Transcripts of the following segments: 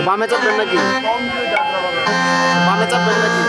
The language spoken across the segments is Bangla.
বামে চাপবেন নাকি? বামে চাপবেন নাকি?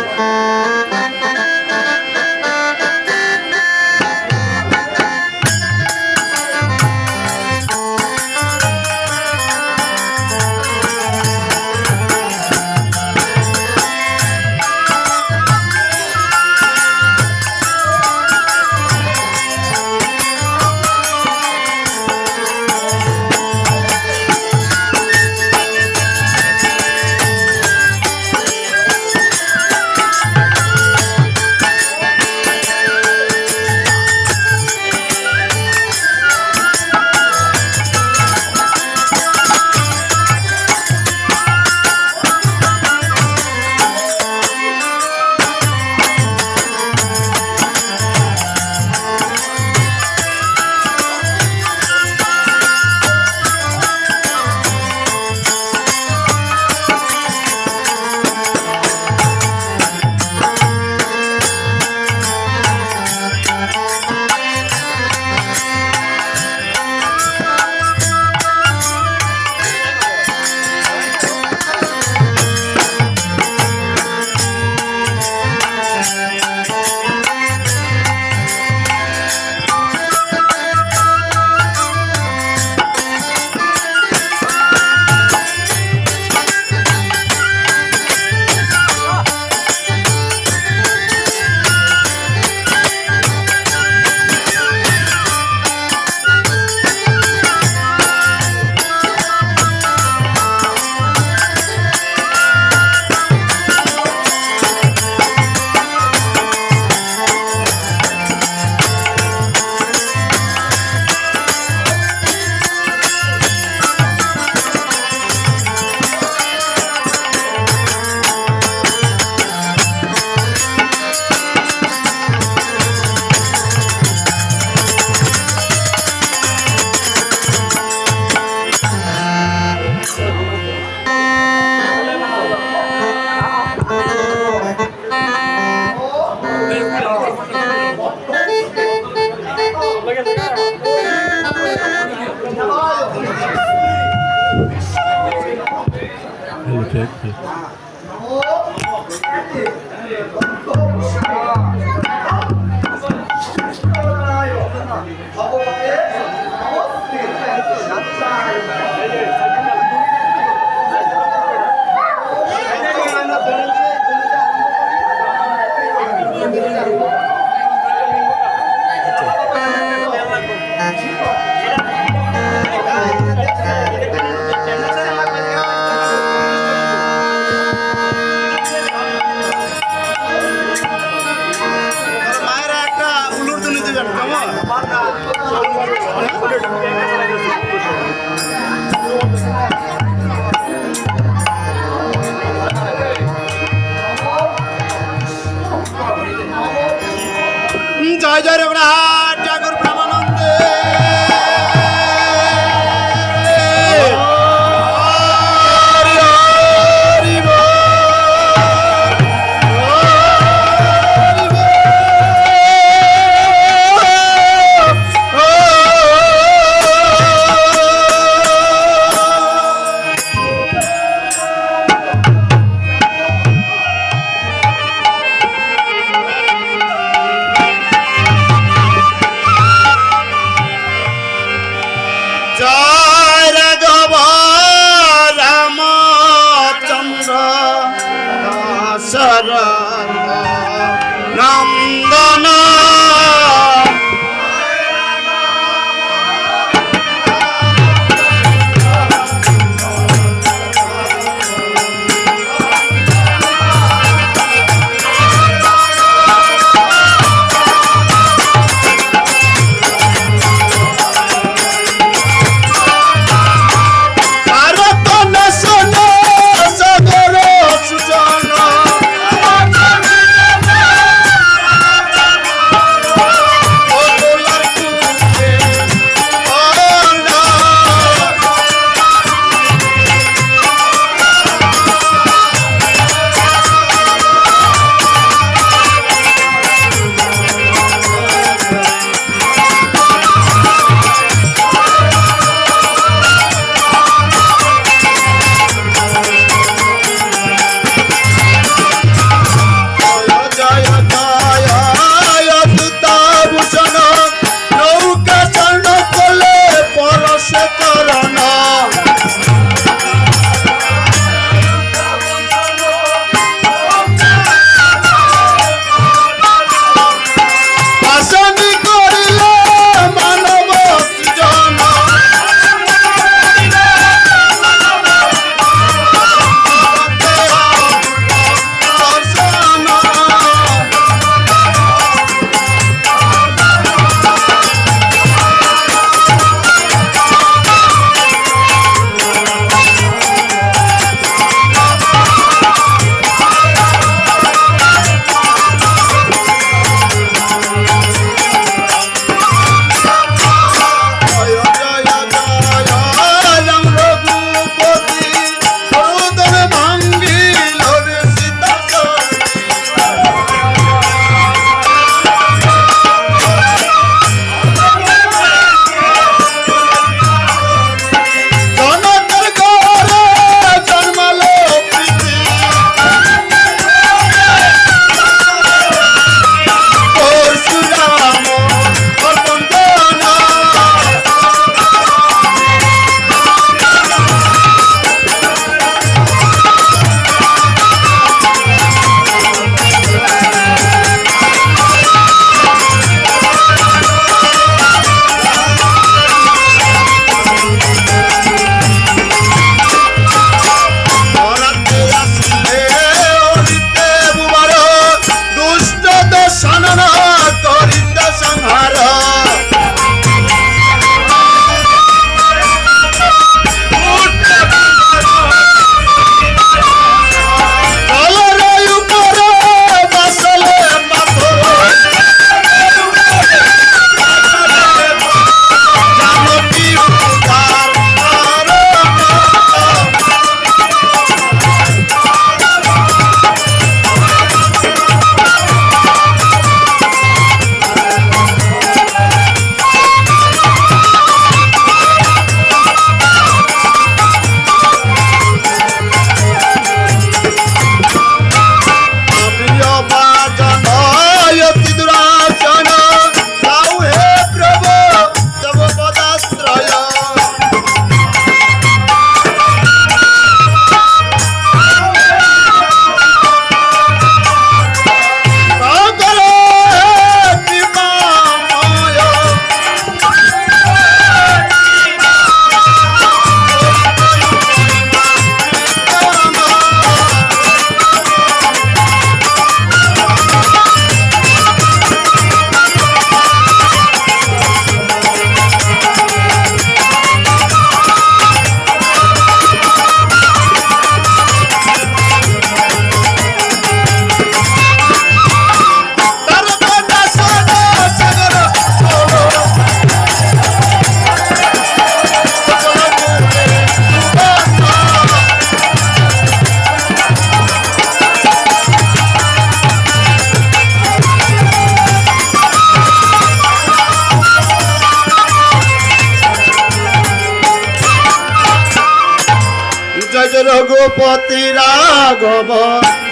জয় জয় রঘুনাথ ঠাকুর প্রেমানন্দে। সনন করিত সংহার রঘুপতি রাঘব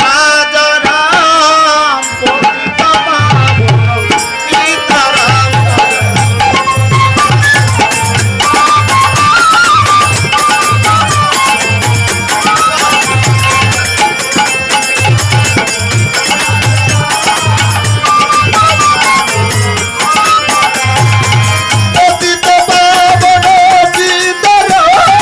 রাজারাম পতিত পাবন সীতারাম পতিত পাবন সীতারাম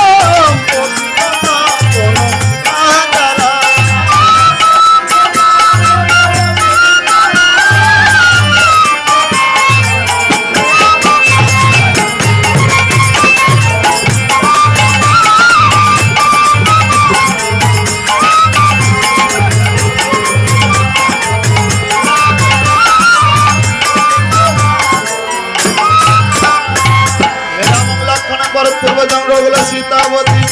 পূর্ব জঙ্গল সীতাবতী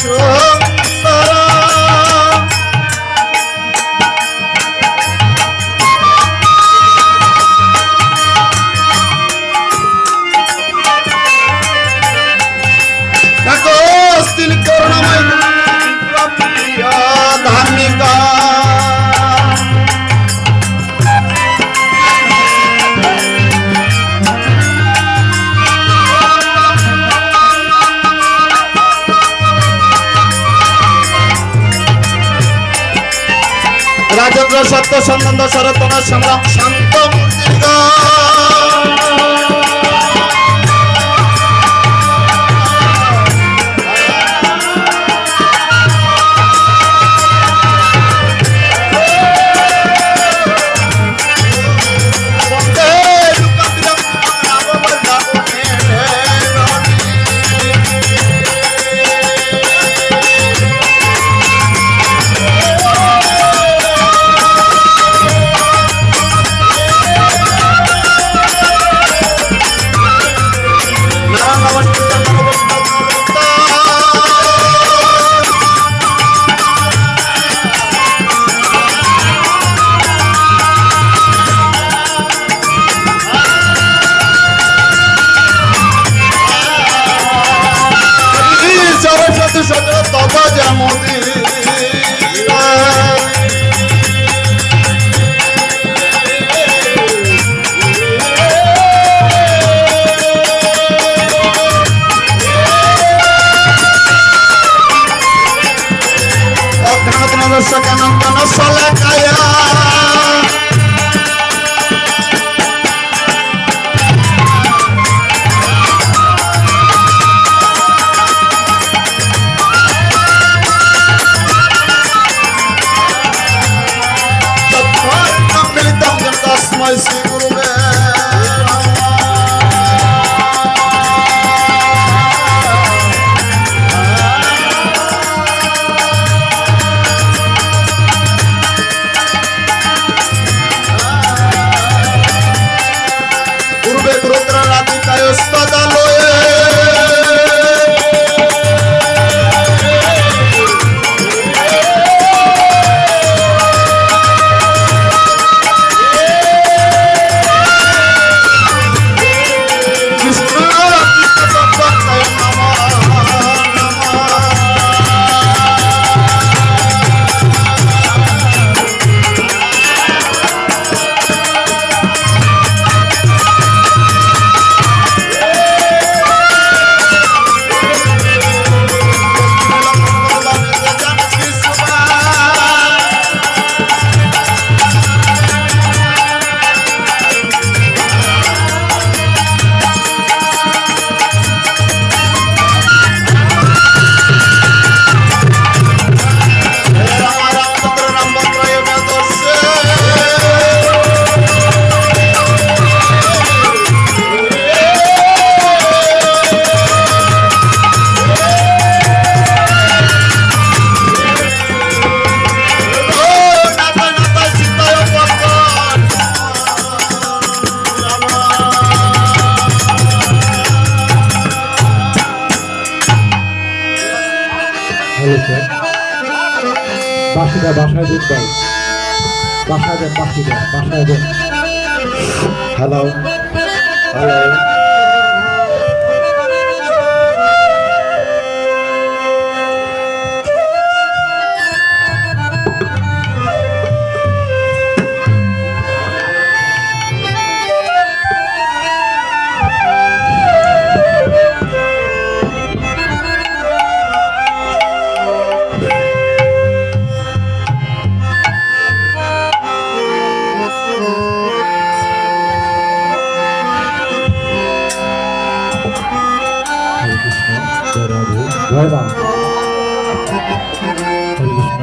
করুণাময় ধার্মিকা রাজেন্দ্র সত্য সম্বন্ধ শরতন সংগ্রাম শান্ত শ্রী গুরুবে পূর্বে রুদ্র রাধিকায় স্তদালয়ে বাসিদা বাসায় দিন ভাই, বাসায় দেন, বাসিদা বাসায় দেন। হ্যালো হ্যালো, জয় মা, হরে কৃষ্ণ।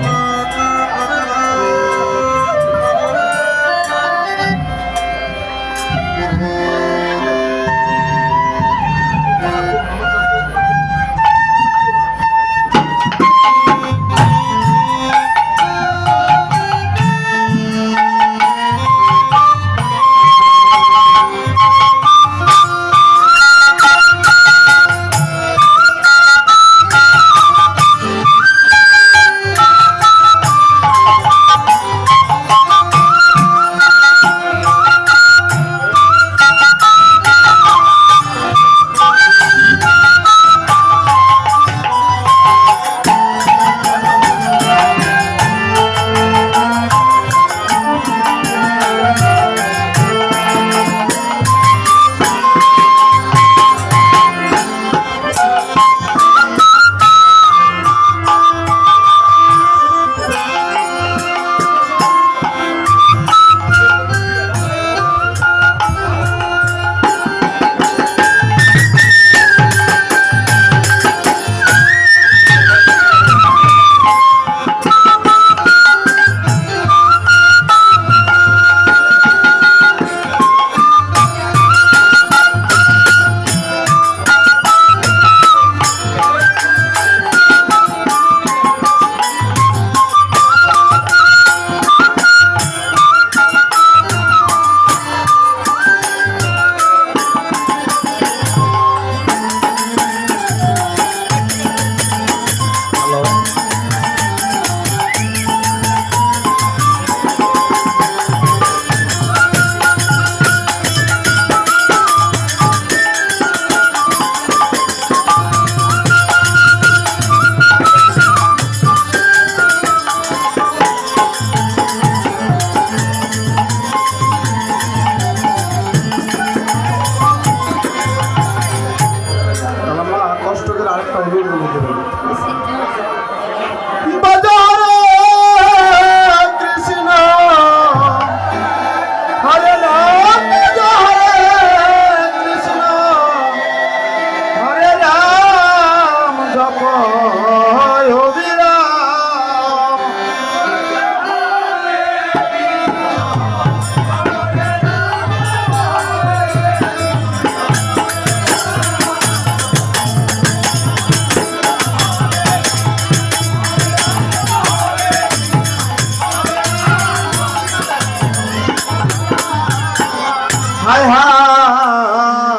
হায় হায়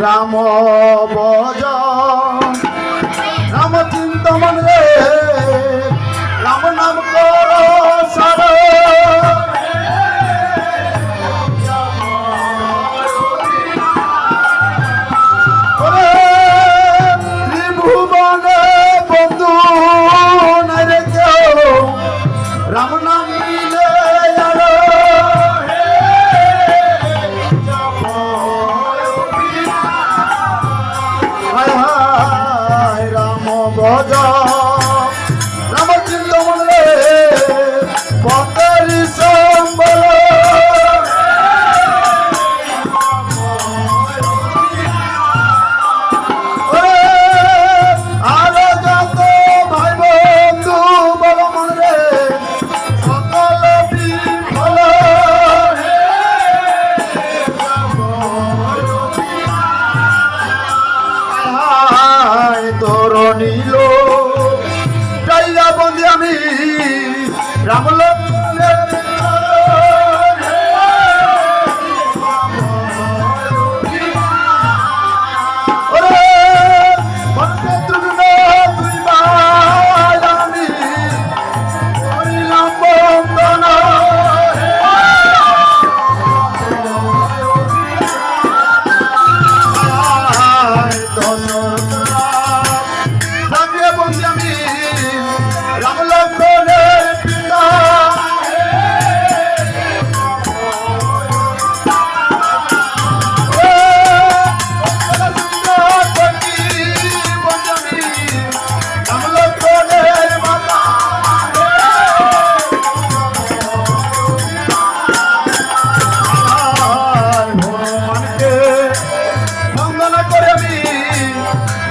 রাম বজ রাম চিন্তমন রে রাম নাম কর সর ত্রিভুবনে বন্ধু নাই রে কেউ রাম নাম নিলে আরো হায় হায় রাম ভজ রাম চিন্তমন রে পতেরি সম্বল আরো যত ভাই বন্ধু বল মন রে সকল বিফল তোর নীল যাইয়া বন্দি আমি রাম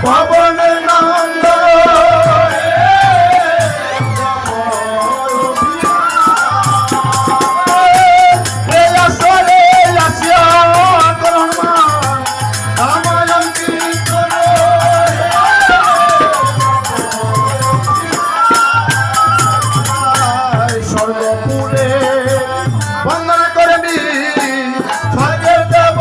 ভবনের নন্দ স্বর্গপুরে বন্দনা করে নি স্বর্গের দেব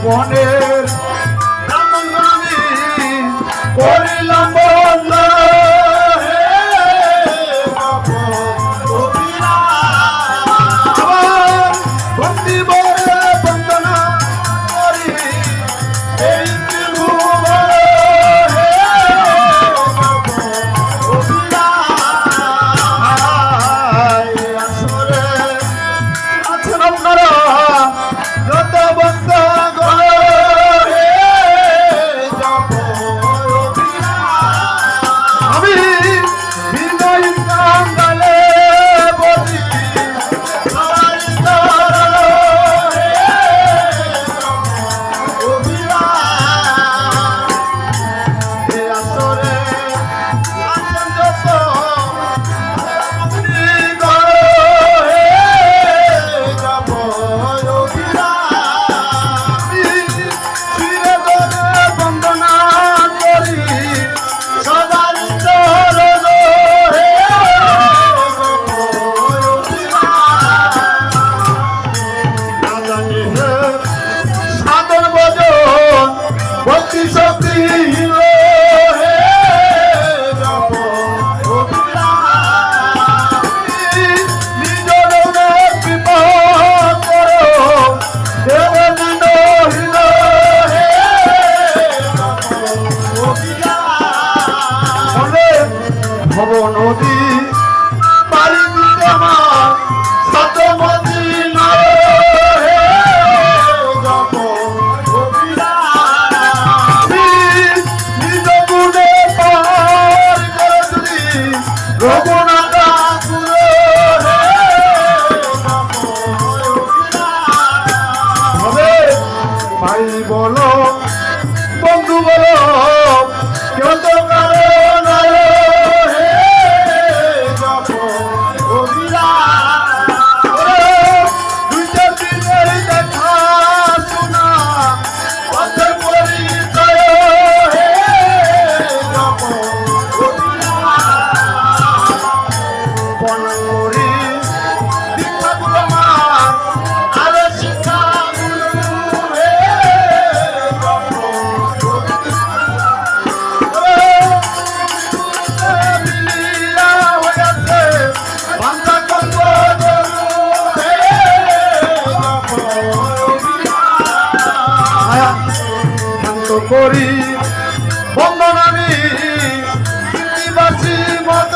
বনের রামনামী করিলাম বন্ধ বন্দি বলে বন্দনা করি এই ত্রিভুবন আসরে আছেন আপনারা যত বন্ধ আমি বিনয় কাঙ্গালে বলি ভব নদী পারি দিতে আমার সতমতি ভাই বলো বন্ধু বলো কেউ তো কারো করি দীক্ষা গুলো আমার আরো শিক্ষা করি বন্দনামি বাসি মত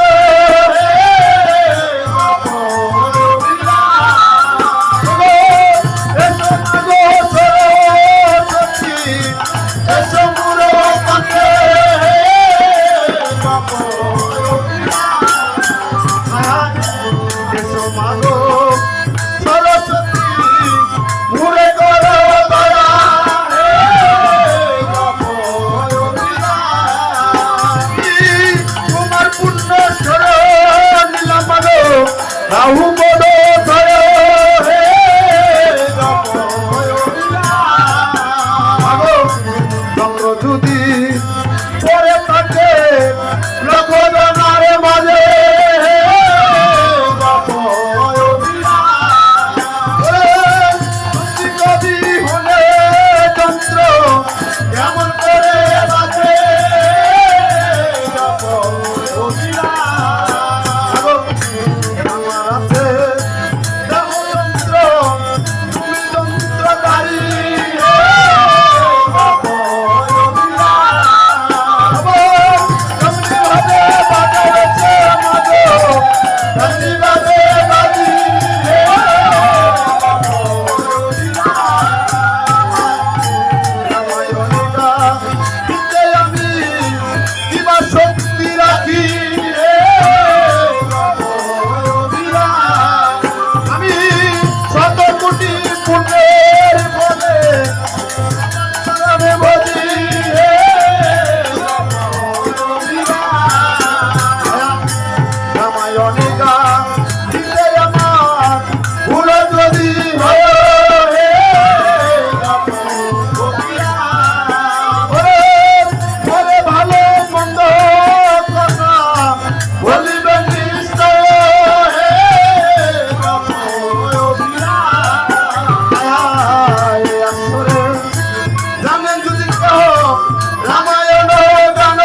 সরস্বতী মুরে করো দয়া তোমার পুণ্য স্বর নিলাম রাহু বড় ধর হে চন্দ্র যদি পরে থাকে লোকজনার মাঝে কবি হলে যন্ত্র কেমন করে বাজে আমার আছে যন্ত্র তুমি যন্ত্রধারী ভাবে বাজাচ্ছে মাঝে ধন্যবাদে বাজি আমি দিবা শক্তি রাখি আমি শত কোটি পুণ্যের ফলে ভজি রামায়ণিকা দিতে আমার ভুল যদি হয় ভালো মন্দ কথা বলিবেন নিশ্চয় জানেন যদি কেহ রামায়ণ গান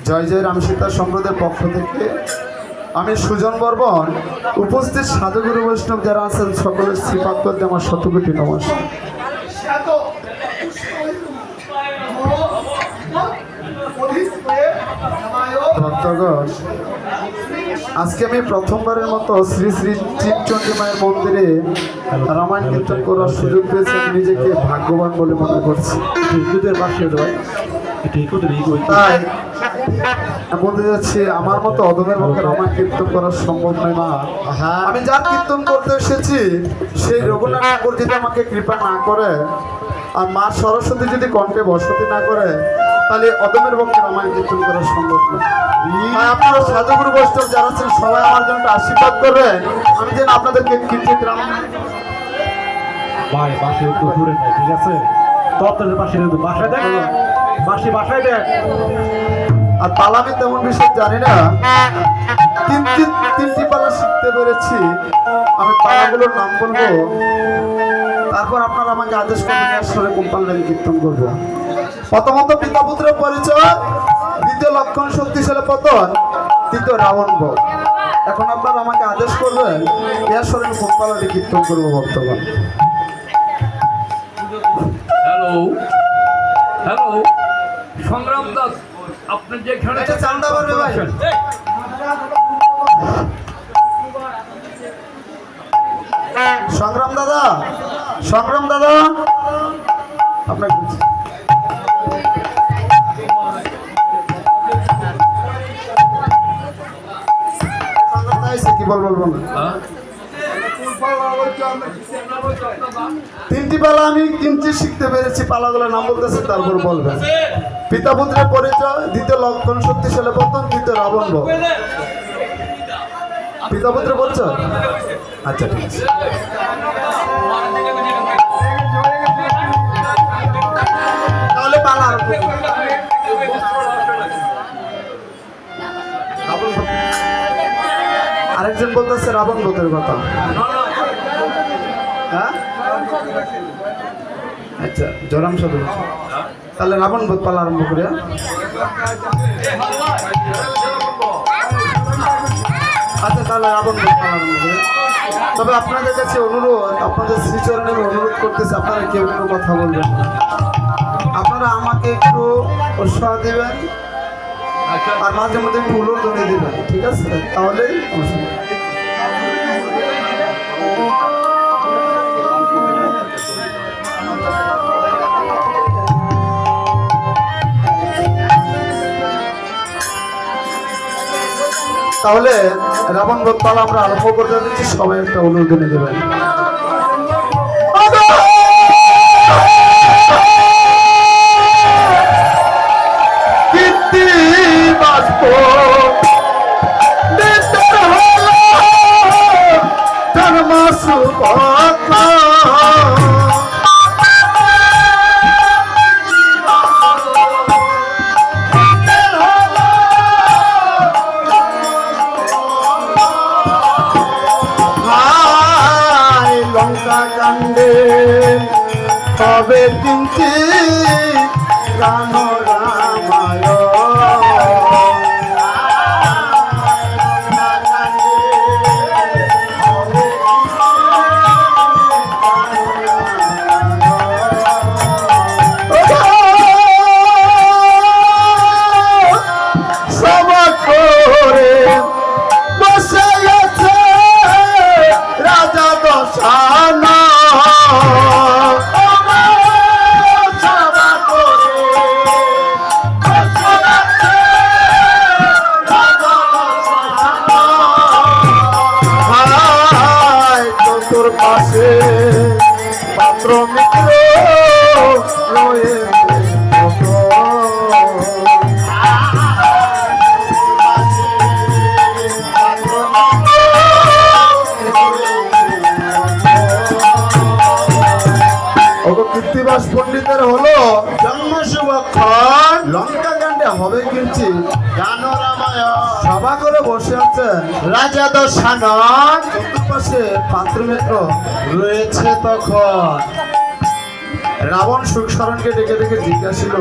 জয় জয় রাম সীতা সম্প্রদায়ের পক্ষ থেকে আমি সুজন বর্মন উপস্থিত সাধুগুরু বৈষ্ণব যারা আছেন সকলের শ্রীপাদ করতে আমার শতকোটি নমস্কার। ভক্তগণ, আজকে আমি প্রথমবারের মতো শ্রী শ্রী চিৎচণ্ডী মায়ের মন্দিরে রামায়ণ কীর্তন করার সুযোগ পেয়েছি। আমি নিজেকে ভাগ্যবান বলে মনে করছি। তাই বলতে যাচ্ছি, আমার মতো অধমের পক্ষে রামায়ণ কীর্তন করা সম্ভব নয় মা। আমি যার কীর্তন করতে এসেছি সেই রঘুনাথ ঠাকুর যদি আমাকে কৃপা না করে আর মা সরস্বতী যদি কণ্ঠে বসতি না করে, তাহলে অধমের পক্ষে রামায়ণ কীর্তন করা সম্ভব নয়। আপনারা সাধুগুরু বৈষ্ণব যারা আছেন সবাই আমার জন্য একটা আশীর্বাদ করবেন, আমি যেন আপনাদেরকে কিঞ্চিত ভাই বাসে একটু ঘুরে নেয়, ঠিক আছে? তত্ত্বের পাশে একটু বাসায় দেখ, বাসায় দেখ। আর পালা আমি তেমন বিষয় জানি না, তিনটি পালা শিখতে পেরেছি। আমি পালাগুলোর নাম বলবো, তারপর আপনারা আমাকে আদেশ করবেন আসলে কোন পালা আমি কীর্তন করবো। প্রথমত পিতা পুত্রের পরিচয়, দ্বিতীয় লক্ষণ শক্তিশালী পতন, তৃতীয় রাবণ বধ। এখন আপনারা আমাকে আদেশ করবেন এর সরে কোন পালাটি কীর্তন করবো বর্তমান। হ্যালো হ্যালো, সংগ্রাম দাস, আপনি যেখানে এটা চান্দা পারবে ভাই। সংগ্রাম দাদা, সংগ্রাম দাদা, আপনার কি বলবো না। তিনটি পালা আমি কিঞ্চিত শিখতে পেরেছি, পালাগুলোর নাম বলতেছে তারপর বলবেন। পিতা পুত্রের পরিচয়, দ্বিতীয় লক্ষণ শক্তিশালী পতন, তৃতীয় রাবণ বধ। পিতা পুত্রের পরিচয়, আচ্ছা ঠিক আছে। তাহলে পালা আরম্ভ করুন। আরেকজন বলতেছে রাবণ বধের কথা। হ্যাঁ আচ্ছা, জরাম সাধু, তাহলে রাবণ বধ পালা আরম্ভ করে। আচ্ছা তাহলে রাবণ বধ পালা আরম্ভ করে। তবে আপনাদের কাছে অনুরোধ, আপনাদের শ্রীচরণে অনুরোধ করতেছে, আপনারা কেউ কোনো কথা বলবেন না। আপনারা আমাকে একটু উৎসাহ দিবেন আর মাঝে মধ্যে একটু উলোধনে দিবেন, ঠিক আছে? তাহলেই তাহলে রাবণ বধ পালা আমরা আরম্ভ করতে দিচ্ছি। সবাই একটা উলোধনে দেবেন। লঙ্কা কাণ্ডে তবে কিঞ্চিত গান রামায়ণ। পাশে পাত্র মিত্র রয়ে কৃত্তিবাস পণ্ডিতের হলো জন্ম শুভক্ষণ। লঙ্কা কাণ্ডে হবে কিন্তু গান রামায়ণ। সভা করে বসে আছেন রাজা দশানন, চতুর্পাশে পাত্রমিত্র রয়েছে। তখন রাবণ সুখসারণকে ডেকে ডেকে জিজ্ঞাসিল,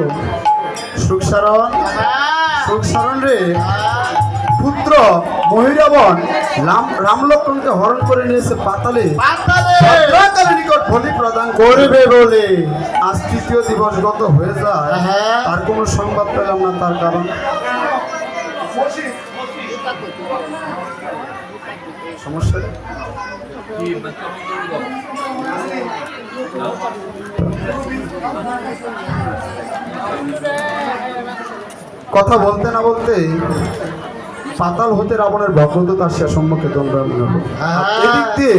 সুখসারণ সুখসারণ রে পুত্র মহিরাবণ রামলক্ষণকে হরণ করে নিয়েছে পাতালে ভদ্রকালের নিকট বলি প্রদান করবে বলে আজ তৃতীয় দিবসগত হয়ে যায় তার কোনো সংবাদ পেলাম না। তার কারণ সমস্যা কি বাচ্চা কথা বলতে না বলতে পাতাল হতে রাবণের ভগ্নদূত আসিয়া সম্মুখে দণ্ডায়মান হলো। এদিক দিয়ে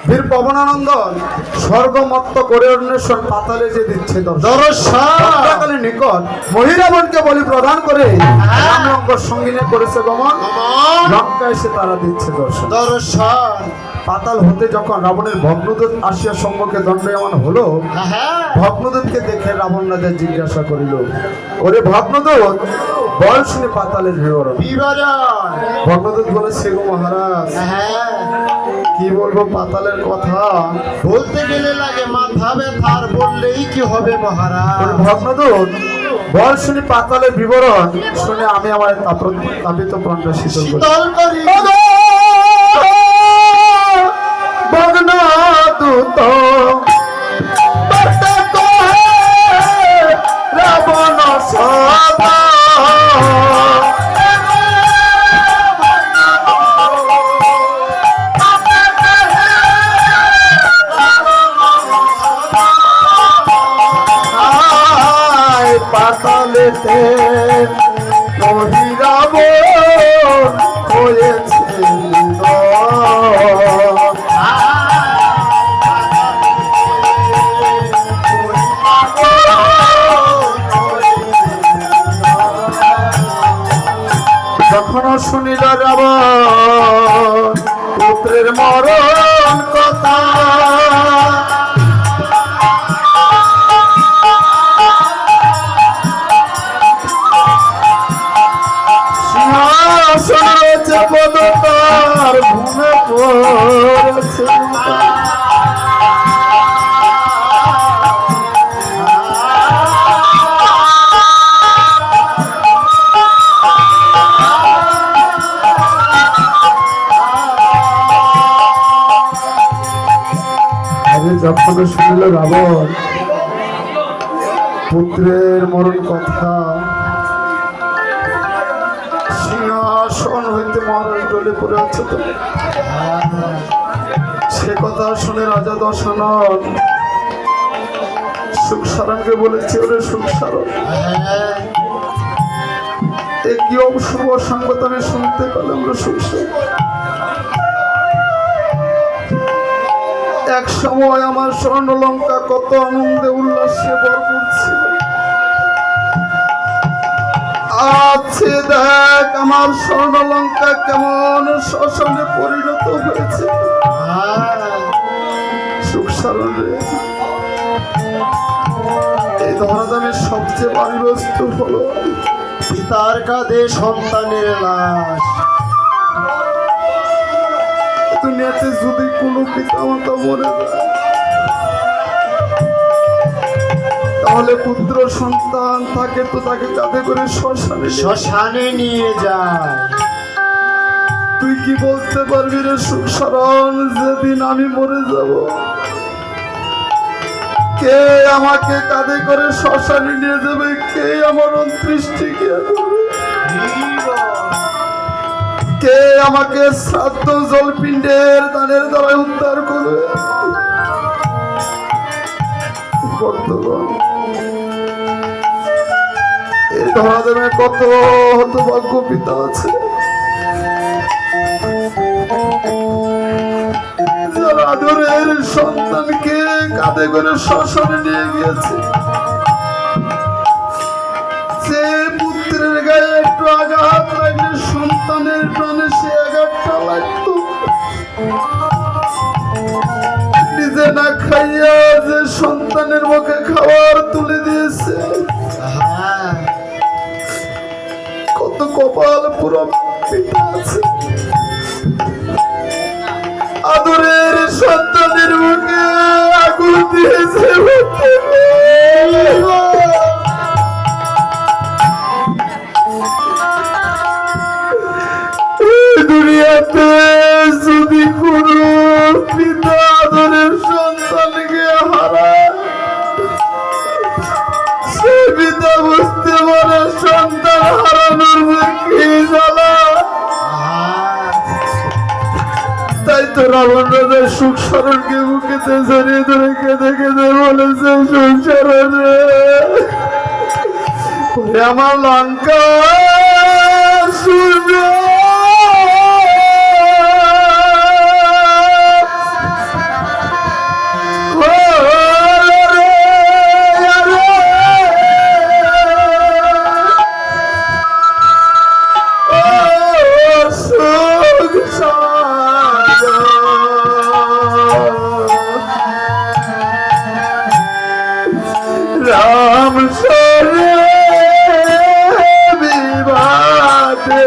বীর পবনানন্দন স্বর্গমত্ত করে অন্বেষণ পাতালে যে দিচ্ছে দর্শনের নিকট মহিরাবণকে বলি প্রদান করে রামলঙ্কর সঙ্গিনে করেছে গমন। লঙ্কা এসে তারা দিচ্ছে দর্শন। পাতাল হতে যখন রাবণের ভগ্নদূত আসিয়া সম্মুখে দণ্ডায়মান হলো, ভগ্নদূতকে দেখে রাবণ রাজা জিজ্ঞাসা করিল, ওরে ভগ্নদূত বল শুনে পাতালের বিবরণ। ভগ্নদূত বলেছে, গো মহারাজ কি বলবো পাতালের কথা, বলতে গেলে লাগে মাথা ব্যথার, বললেই কি হবে মহারাজ। ভগ্নদূত বল শুনি পাতালের বিবরণ। শুনে আমি আমার তাপিত প্রাণটা শীতল করি। ভগ্নদূত রাবণ সদা পাতালেতে মহিরাবণ হয়েছে যখন শুনিল রাবণ পুত্রের মরণ কথা, সিংহাসনে পদতার ভূমে পড়েছে। যখন শুনিল রাবণ পুত্রের মরণ কথা, সিংহাসন হইতে মহারাজ ডলে পড়ে আছে। তো সে কথা শুনে রাজা দশানন সুখসারণকে বলেছে, ওরে সুখসারণ কি অশুভ সংবাদ আমি শুনতে পেলাম রে সুখসারণ। এক সময় আমার স্বর্ণলঙ্কা কত আনন্দে উল্লাসে ভরপুর ছিল, আছে দেখ আমার স্বর্ণলঙ্কা কেমন শ্মশানে পরিণত হয়েছে। সুখসারণ রে, এই ধরাধামের সবচেয়ে ভারী বস্তু হলো পিতার কাঁধে সন্তানের লাশ। দুনিয়াতে যদি কোনো পিতা মাতা মরে যায় তাহলে পুত্র সন্তান থাকে তো তাকে কাঁধে করে শ্মশানে নিয়ে যায়। তুই কি বলতে পারবি রে সুখসারণ, যেদিন আমি মরে যাব কে আমাকে কাঁধে করে শ্মশানে নিয়ে যাবে, কে আমার অন্ত্যেষ্টি করবে, কে আমাকে শ্রাদ্ধ জলপিণ্ডের দানের দ্বারা উদ্ধার করবে। বর্তমান এই ধরাধামে কত হতভাগ্য পিতা আছে যারা আদরের সন্তানকে কাঁধে করে শ্মশানে নিয়ে গিয়েছে। সে পুত্রের গায়ে একটু আঘাত লাগলে সন্তানের প্রাণে সে আঘাতটা লাগতো। নিজে না খাইয়া যে সন্তানের মুখে খাবার তুলে দিয়েছে, কত কপাল পুরো পিতা আছে আদরের সন্তানের মুখে আগুন দিয়েছে। তোরা বন্ধুদের সুখ স্মরণকে বুকেতে জড়িয়ে ধরে কেঁদে কেঁদে বলেছে সংসার রে ওরে আমার লঙ্কা সূর্য রাম সরে বিবাদে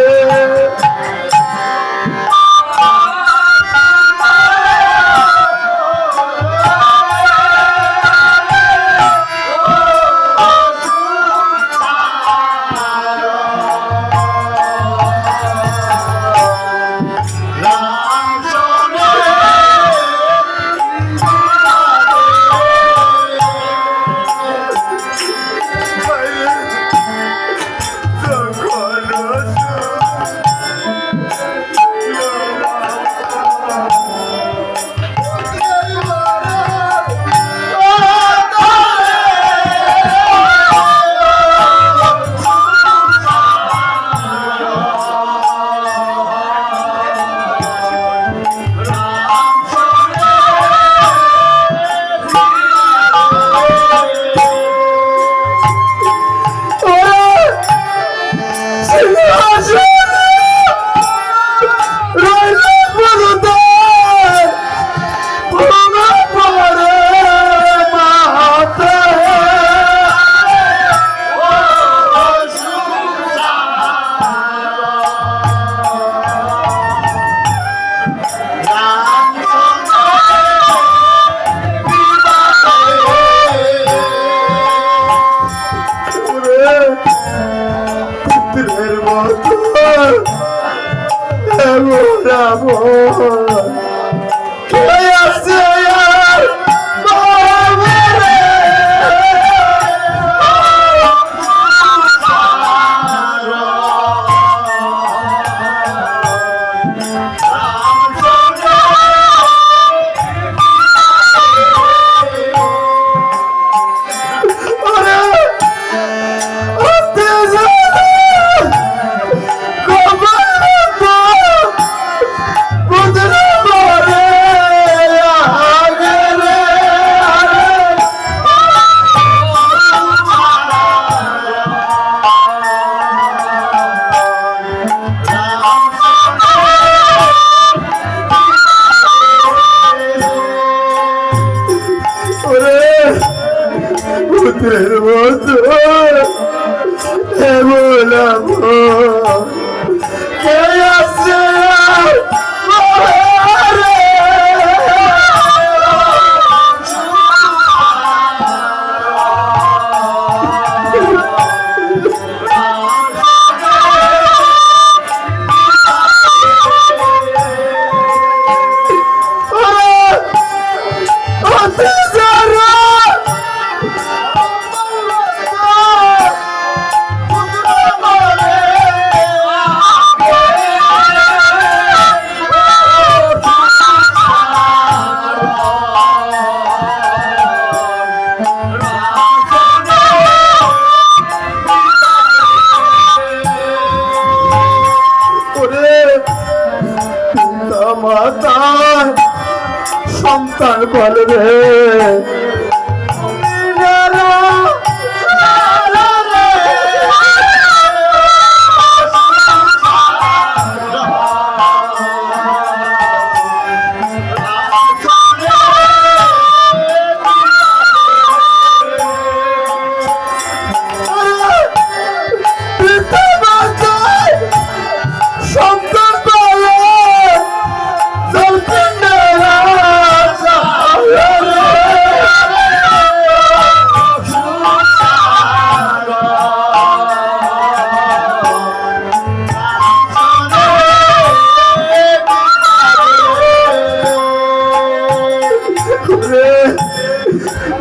সন্তান বলবে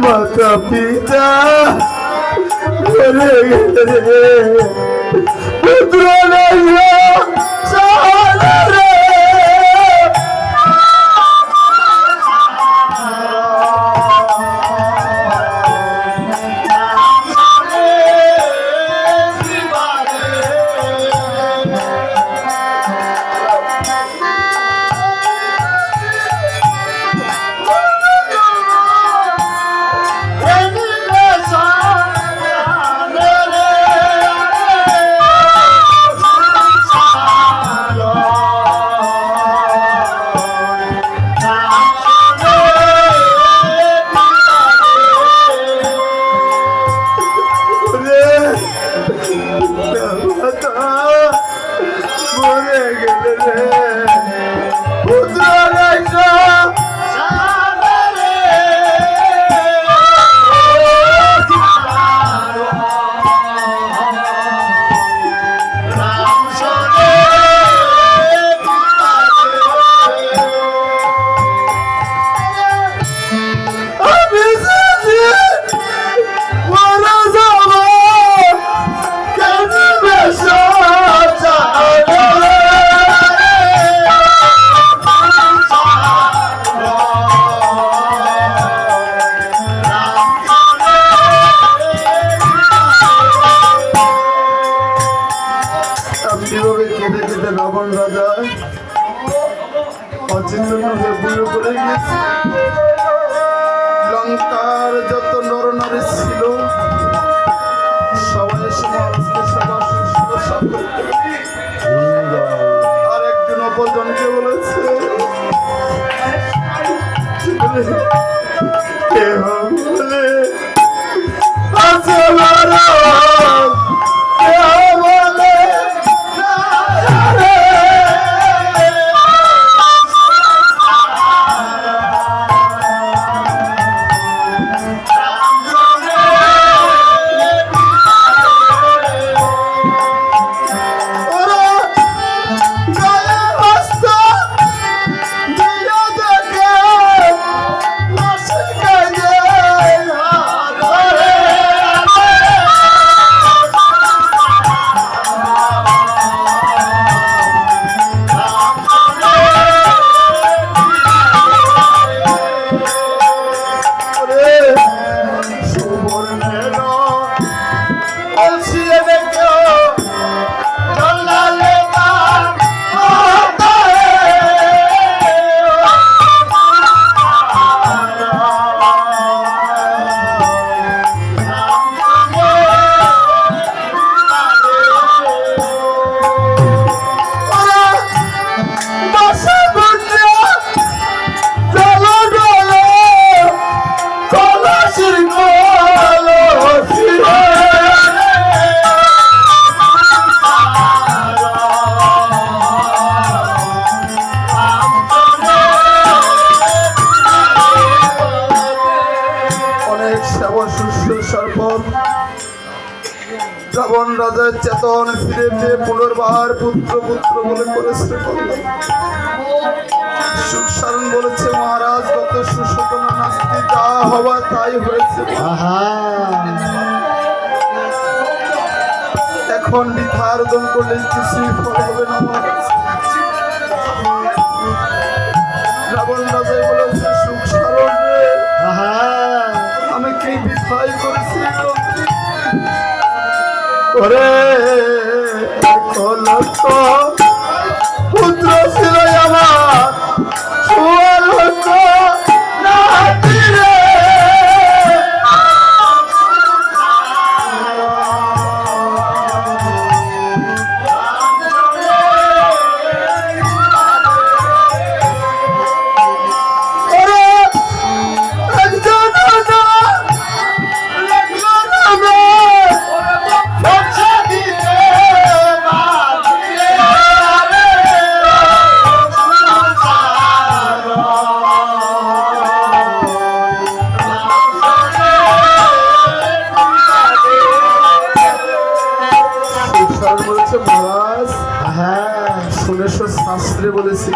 মাতা পিতা মরে গেলে পুত্র নাই রে রাবণ রাজা অচেতন হয়ে বুড়ো করে গেছে। লঙ্কার যত নরনারী ছিল সবাই এসে মহারাজকে সেবা শুশ্রূষা করতে। আর একজন অপরজনকে বলেছে কেহ বলে আছে মহারাজ, কেহ বলে রাবণ রাজার চেতন ফিরে পেয়ে পুনর্বার পুত্র পুত্র বলে করেছে। সুখসারণ বলেছে মহারাজ গত সুশোচন নাস্তি, যা হওয়া তাই হয়েছে। এখন বিধারোদন করলে কিছুই ফল হবে না মহারাজ। রাবণ রাজাই বলেছে সুখসারণ রে, আমি কি বিধায় করেছি ওরে, পুত্র ছিল আমার শাস্ত্রে বলেছে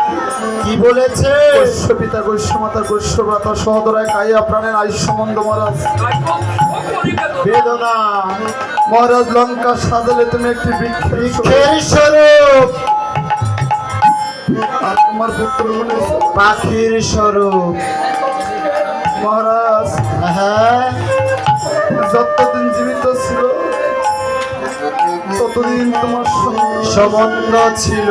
কি বলেছে, গৈষ্য পিতা গৈষ্য মাতা গৈষ্য ভ্রাতা সহদরায় কাইয়া প্রাণের আয়ুষ্যমন্দ মহারাজ বেদনা। মহারাজ লঙ্কা সাজালে তুমি একটি বৃক্ষের স্বরূপ, আর তোমার পুত্র বলেছে পাখির স্বরূপ। মহারাজ যতদিন জীবিত ছিল ততদিন তোমার সম্বন্ধ ছিল।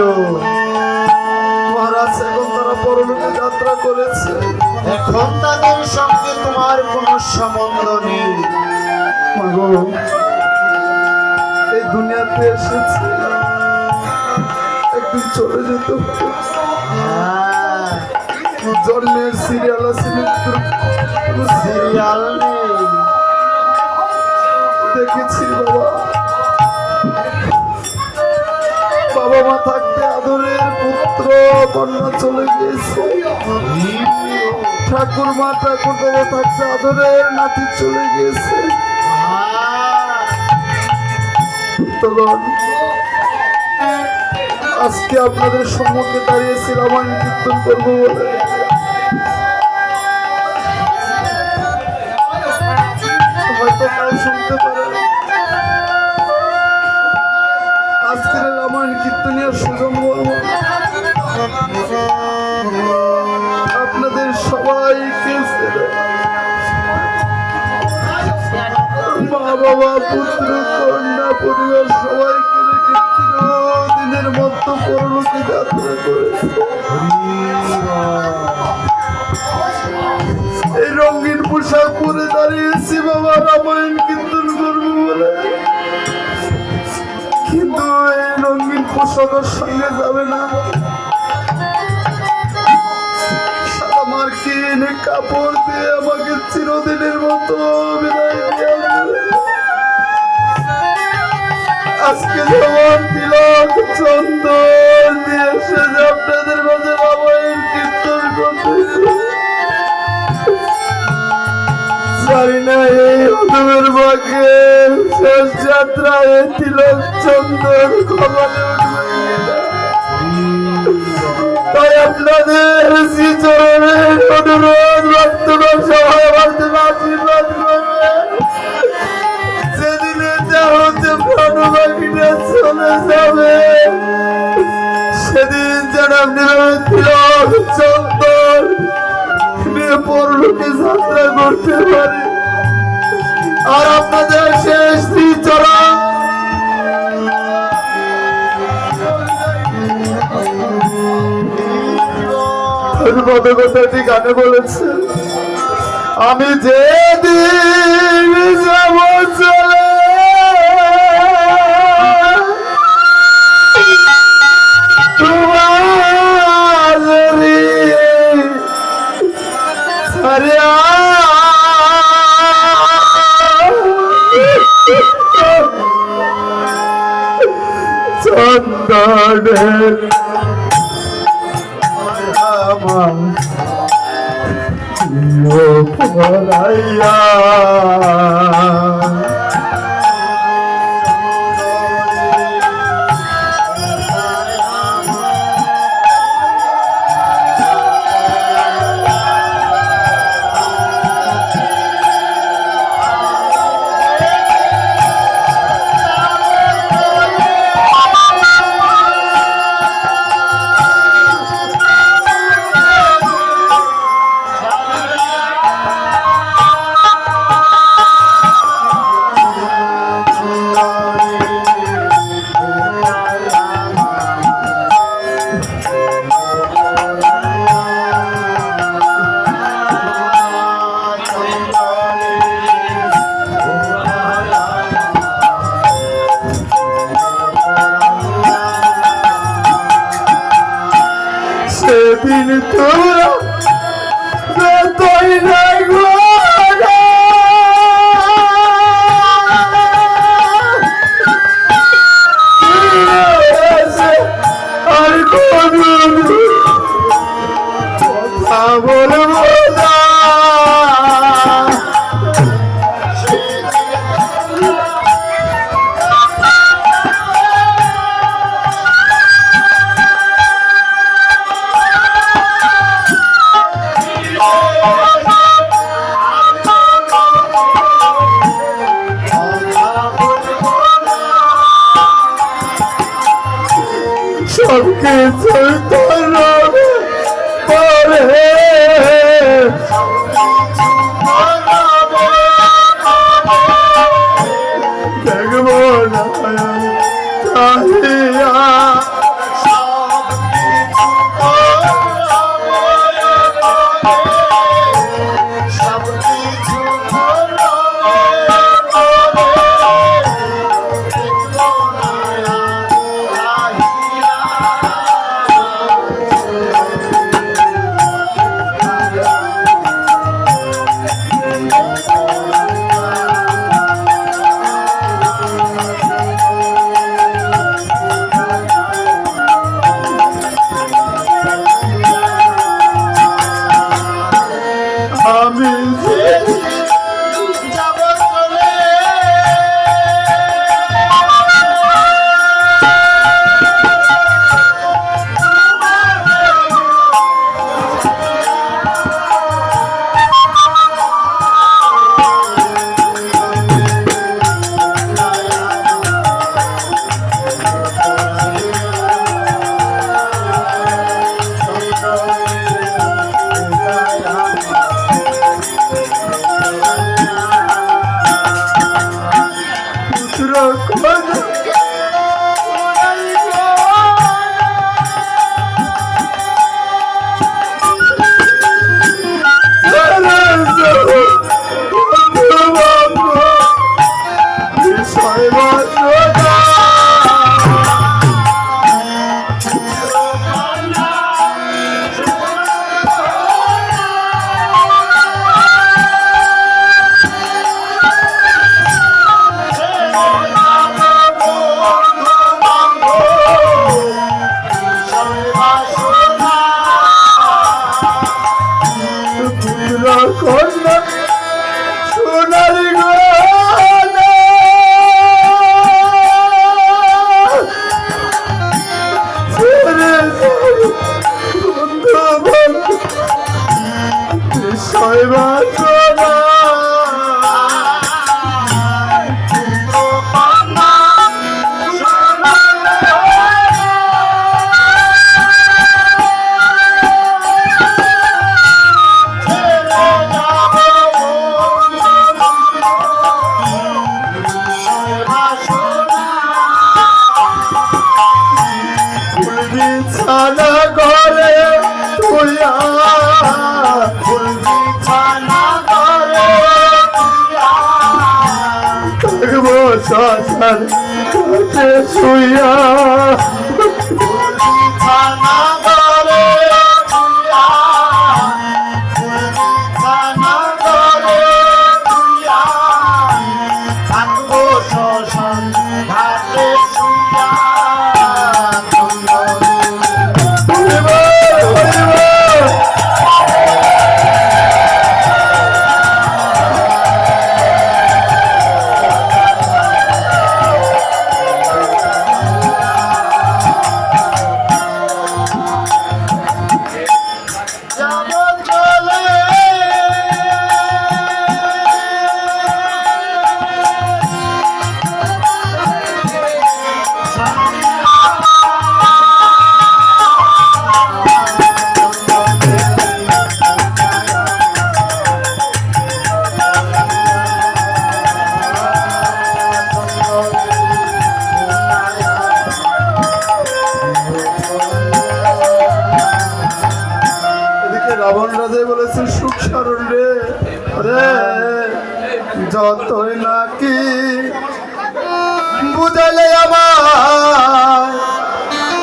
মহারাজ এখন তারা পরলোকে যাত্রা করেছে, এখন তাদের সঙ্গে তোমার কোনো সম্বন্ধ নেই। এই দুনিয়াতে এসেছে, একদিন চলে যেতে হবে। জন্মের সিরিয়াল আছে, মৃত্যুর সিরিয়াল নেই। দেখেছি বাবা মা থাকতে আদরের পুত্র কন্যা চলে গিয়েছে, ঠাকুর মা ঠাকুর দাদা থাকতে আদরের নাতি চলে গিয়েছে। আজকে আপনাদের সম্মুখে দাঁড়িয়েছি রামায়ণ কীর্তন করবো বলে। হয়তো কাউ শুনতে পারে আজকের রামায়ণ কীর্তনীয় সুযোগ বলবো। আপনাদের সবাইকে মা বাবা পুত্র কন্যা পরিবার সবাইকে রেখে দিনের মতো করল পরলোকে যাত্রা করেছে। এই রঙিন পোশাক পরে দাঁড়িয়েছি বাবা রামায়ণ কীর্তন করবো বলে, কিন্তু এই রঙিন পোশাকের সঙ্গে যাবে না। সাদা মার্কিন কাপড় দিয়ে আমাকে চিরদিনের মতো বিদায় দিয়ে আসবে। আজকে যেমন তিলক চন্দন দিয়ে এসে যে আপনাদের মাঝে রামায়ণ কীর্তন করতে, জানি না এই অধমের বাকে শেষ যাত্রায় তিলক চন্দন কপালে উঠবে কিনা। তাই আপনাদের শ্রীচরণের অনুরোধ ভক্তগণ সবাই আমাদের আশীর্বাদ করবেন। যেদিনে দেহতে প্রাণবাহিনী চলে যাবে সেদিন যেন আপনি তিলক চন্দন নিয়ে পরলোকে যাত্রা করতে পারে। আর আপনাদের শেষ শ্রীচরণ কথাটি গানে বলেছে, আমি যেদিন যাব চলে চন্দনের পড়াইয়া সেদিন তোরা যতই নাই গো আর কোন কথা বলবো না। সবকিছু তোর পরে দেখবো না চাহিয়া শ্মশান ঘাটে শুইয়া ছানা গরে শুইয়া, ছানা গরে শুইয়া, থাকবো শ্মশান ঘাটে শুইয়া। যেমন চলে এদিকে রাবণ রাজা বলেছে সুখ সারণ রে রে যতই নাকি বুঝালে আমার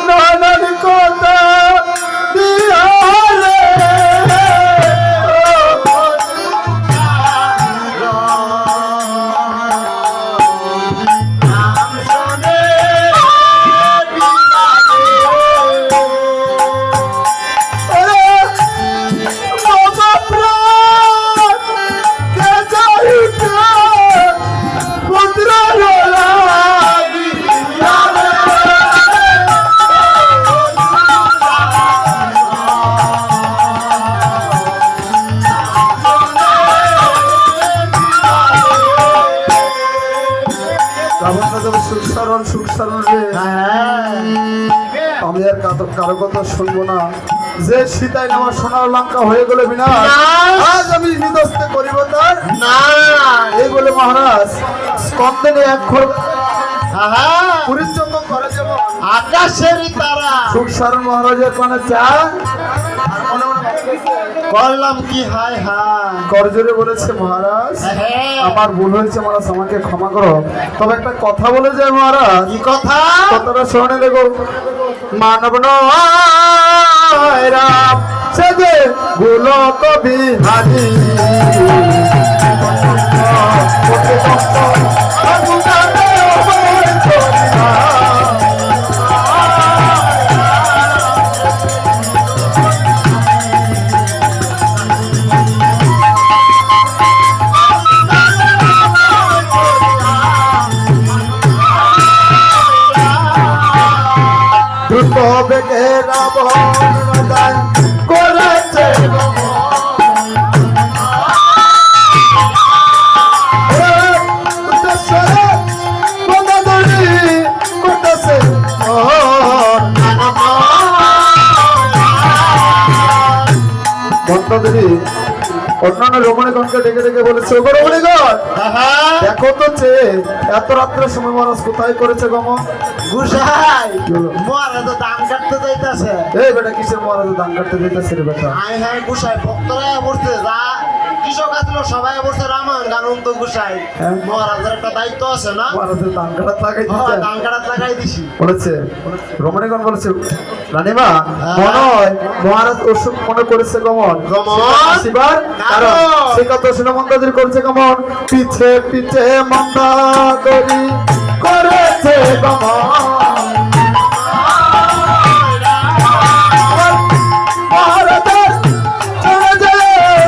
নানান কথা দিয়ালে নাম শোনে ওরে বাবা প্রাণ কে যাইতে পুত্র লাগি রাবণ রাজা সুখ সারণ রে আমি আর কারো কথা শুনবো না যে সীতায় আমার সোনার লঙ্কা হয়ে গেলে বিনা আজ আমি নিদস্তে করিব তার না এই বলে মহারাজ স্কন্দনে এক খোর আহা, পরিচয় করে যেমন আকাশেরই তারা সুখ সারণ মহারাজের কানে চা আর মনে মনে ভাবতেছে, করলাম কি হায় হায় করজোরে বলেছে মহারাজ হ্যাঁ। আমার ভুল হয়েছে মহারাজ আমাকে ক্ষমা করো তবে একটা কথা বলে যায় মহারাজ কি কথা কথাটা শোনে দেখো মানব নয় রাম সে যে গুলো কবি হারি দ্রুত বেগে রাবণ রাজায় করেছে অন্যান্য রমণীগণকে ডেকে ডেকে বলেছে ওগো রমণীগণ আহা, দেখো তো চেয়ে এত রাত্রের সময় মহারাজ কোথায় করেছে গমন গুসাই মরা তো দাম কাটতে যাইতাছে এই বেটা কিসের মহারাজ দান কাটতে দিতেছে রে বেটা আয় হায় গুসাই ভক্তরা বসছে যা কৃষক আসলো সবাই বসছে রামায়ণ গান তো গুসাই হ্যাঁ। মহারাজের একটা দায়িত্ব আছে না মহারাজের দান কাটা লাগাই দিতে দাম কাটাত লাগাই দিছি বলেছে রমণীগণ বলেছে রানীমা মনে হয় মহারাজ অসুখ মনে করেছে গমন গমন? আসিবার কারণ কারণ? সে কত শুনে মন্দাদির করেছে গমন পিছে পিছে মন্দা করি করেছে গমন মহারাজের চলে যায়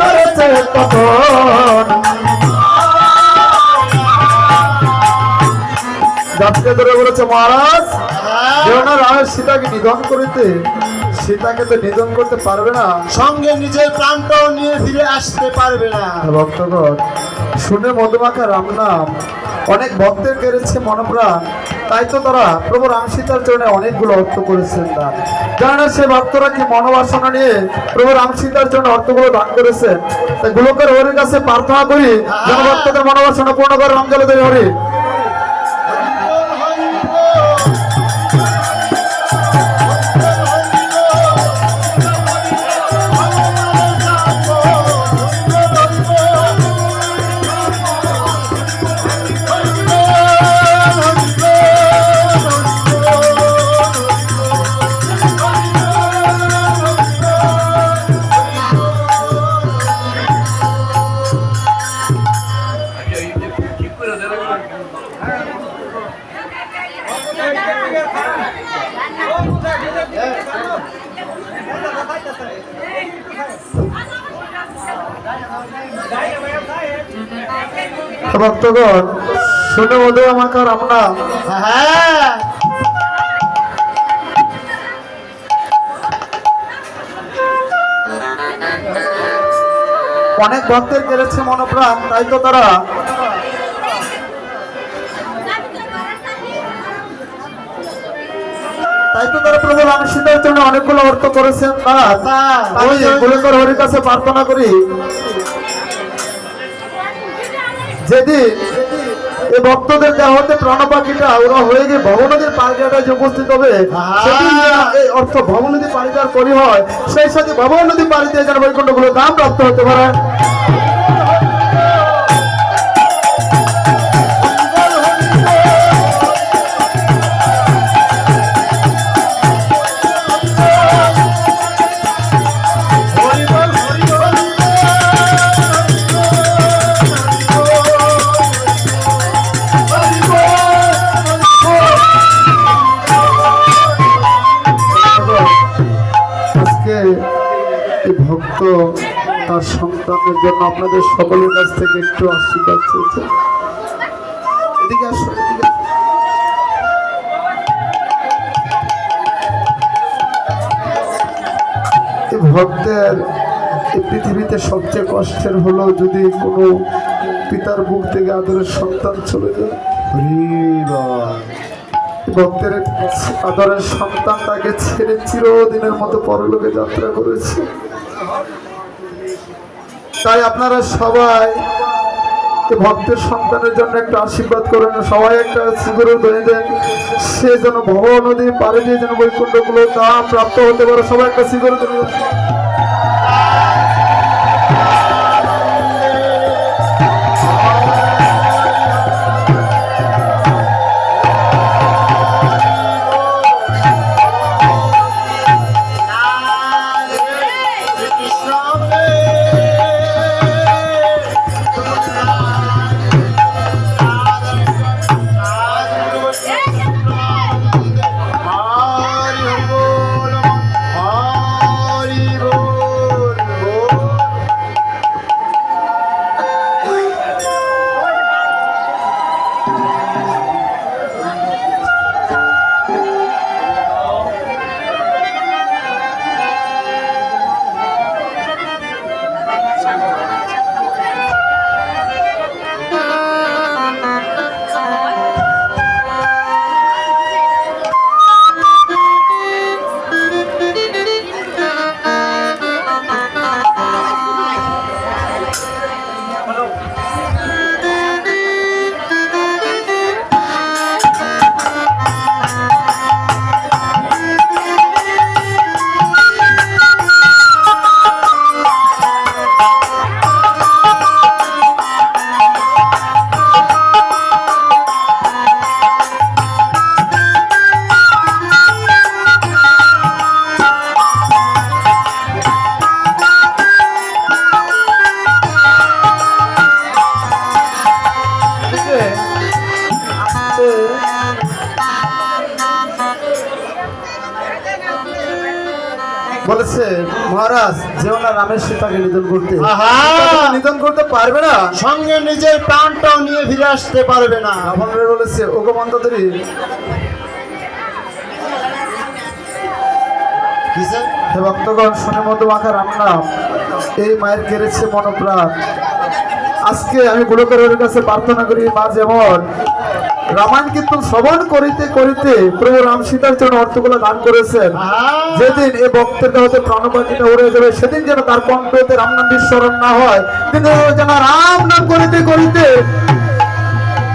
করেছে কখন যাত্রে ধরে বলেছে মহারাজ যেওনা রামের সীতাকে নিধন করিতে সীতাকে তো নিধন করতে পারবে না সঙ্গে নিজের প্রাণটাও নিয়ে ফিরে আসতে পারবে না ভক্তগণ শুনে মধুমাখা রাম নাম অনেক ভক্তের কেড়েছে মনপ্রাণ তাই তো তারা প্রভু রাম সীতার চরণে অনেকগুলো অর্থ করেছেন দান জানা সে ভক্তরা কি মনোবাসনা নিয়ে প্রভু রাম সীতার জন্য অর্থগুলো দান করেছেন তাই গুলোকের হরির কাছে প্রার্থনা করি যেন ভক্তদের মনোবাসনা পূর্ণ করে রামজলে দেয় হরি ভক্তগণ শুনে মধু আমাকে আমরা হ্যাঁ অনেক ভক্তের কেড়েছে মনোপ্রাণ, তাই তো তারা প্রভু রামসীতার জন্য অনেকগুলো অর্থ করেছেন। ওই গোলকর হরির কাছে প্রার্থনা করি যেদিন এই ভক্তদের দেওয়া হতে প্রাণপাখিটা ওরা হয়ে গিয়ে ভবনদীর পাড়িটায় যে উপস্থিত হবে, সেদিন যেন এই অর্থ ভবনদী পাড়িটার করি হয়, সেই সাথে ভবনদী পাড়িতে যেন বৈকুণ্ঠগুলো দাম প্রাপ্ত হতে পারে। আজকে এই ভক্ত তার সন্তানের জন্য আপনাদের সকলের কাছ থেকে একটু আশীর্বাদ চেয়েছে। এদিকে আসো, এদিকে আসো। এই ভক্তের এই পৃথিবীতে সবচেয়ে কষ্টের হলো যদি কোনো পিতার বুক থেকে আদরের সন্তান চলে যায়। ভক্তের আদরের সন্তান তাকে ছেড়ে চিরদিনের মতো পরলোকে যাত্রা করেছে। তাই আপনারা সবাই ভক্তের সন্তানের জন্য একটা আশীর্বাদ করেন, সবাই একটা সিগুরের দই দেন, সে যেন ভব নদী পাড়ে দিয়ে যেন বৈকুণ্ঠগুলো দাম প্রাপ্ত হতে পারে। সবাই একটা সিগুরের দই দেন। বলেছে মহারাজ যেও না রামের সীতাকে নিধন করতে। নিধন করতে পারবে না, সঙ্গে নিজের প্রাণটাও নিয়ে ফিরে আসতে পারবে না। রাবণের বলেছে ওগো মন্দোদরী, হে ভক্তগণ শুনে মধুমাখা রাম নাম এই মায়ের কেড়েছে মনোপ্রাণ। আজকে আমি গুলোকরের কাছে প্রার্থনা করি, মা যেমন রামায়ণ কীর্তন শ্রবণ করিতে করিতে প্রভু রাম সীতার জন্য অর্থগুলো দান করেছেন, যেদিন এই ভক্তের দেহতে প্রাণপাখিটা উড়ে যাবে সেদিন যেন তার কণ্ঠতে রাম নাম বিস্মরণ না হয়, কিন্তু যেন রাম নাম করিতে করিতে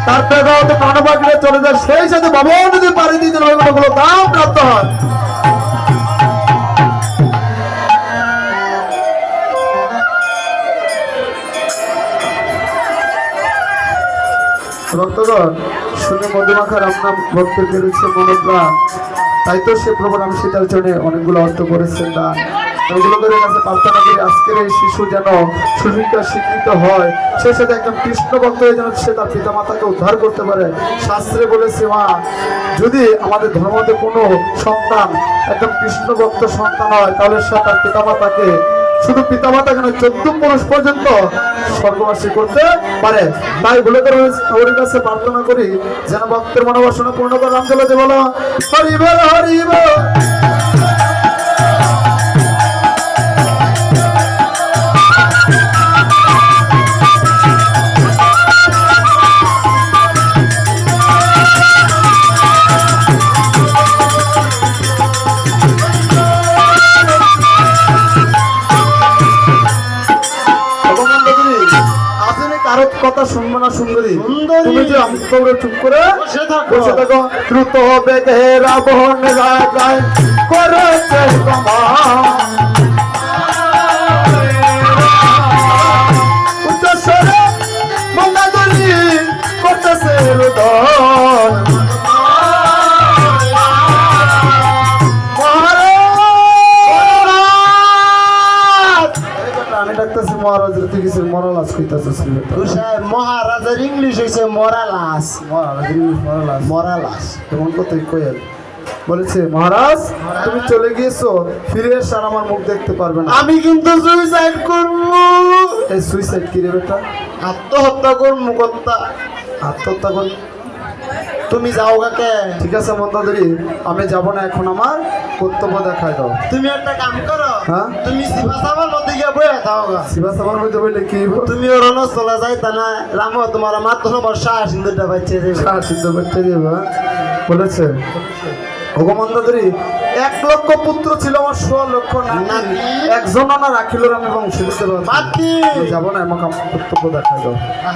তার দেহতে প্রাণপাখিটা চলে যায়, সেই সাথে ভবন নদী পাড়ি দিয়ে যেন ওইগুলো দাম প্রাপ্ত হয়। ভক্তগণ শুনে মধুমাখা রাম নাম ভক্তের কেড়েছে মনোপ্রাণ, তাই তো সে প্রভু রাম সীতার জন্য অনেকগুলো অর্থ করেছেন দান। এগুলো করে কাছে প্রার্থনা করি আজকের এই শিশু যেন সুশিক্ষা শিক্ষিত হয়, সে সাথে একদম কৃষ্ণ ভক্ত হয়ে যেন সে তার পিতা মাতাকে উদ্ধার করতে পারে। শাস্ত্রে বলেছে মা, যদি আমাদের ধর্মতে কোনো সন্তান একদম কৃষ্ণ ভক্ত সন্তান হয় তাহলে সে তার পিতা মাতাকে, শুধু পিতা মাতা কেন 14 পুরুষ পর্যন্ত স্বর্গবাসী করতে পারে। তাই বলে করে ওর কাছে প্রার্থনা করি যেন ভক্তের মনোবাসনা পূর্ণ করে। রামচলাতে বলো হরিবল হরিবল। কারো কথা শুনবো না সুন্দরী, তুমি যে অন্তরে চুপ করে বসে থাকো। দ্রুত বেগে রাবণ রাজায় করেছে উচ্চস্বরে মঙ্গলী করতেছে রুদন। আমি ডাকতেছি মহারাজের, তুই কিছু মরালাস কইতাছিস। মহারাজার ইংলিশ হইছে মরালাস। মরালাস তেমন কথাই কইল বলেছে মহারাজ তুমি চলে গিয়েছো, ফিরে এসে আর আমার মুখ দেখতে পারবে না। আমি কিন্তু সুইসাইড করব। এই সুইসাইড কি রে বেটা? আত্মহত্যা করবো কর্তা। আত্মহত্যা কর? তুমি যাও কাকে। ঠিক আছে মন্দাদরি, আমি যাব না, এখন আমার কর্তব্য দেখায় দাও। তুমি একটা কাম করো, হ্যাঁ? তুমি শিবাসাবার মধ্যে গিয়ে বইয়া থাও গা। শিবাসাবার মধ্যে বললে কি হইব? তুমি ওরনো চলে যাইতা না, রাম তোমার মাত্র বর্ষা সিন্দুরটা বাচ্চা দেবে। সিদ্ধ করতে দেব বলেছে। ওগো মন্দাদরি, 1 লক্ষ পুত্র ছিল আমার, 100 লক্ষ নাতি, একজন না রাখিল আমি বংশ দিতে পারবো। যাব না, আমাকে আমার কর্তব্য দেখায় দাও।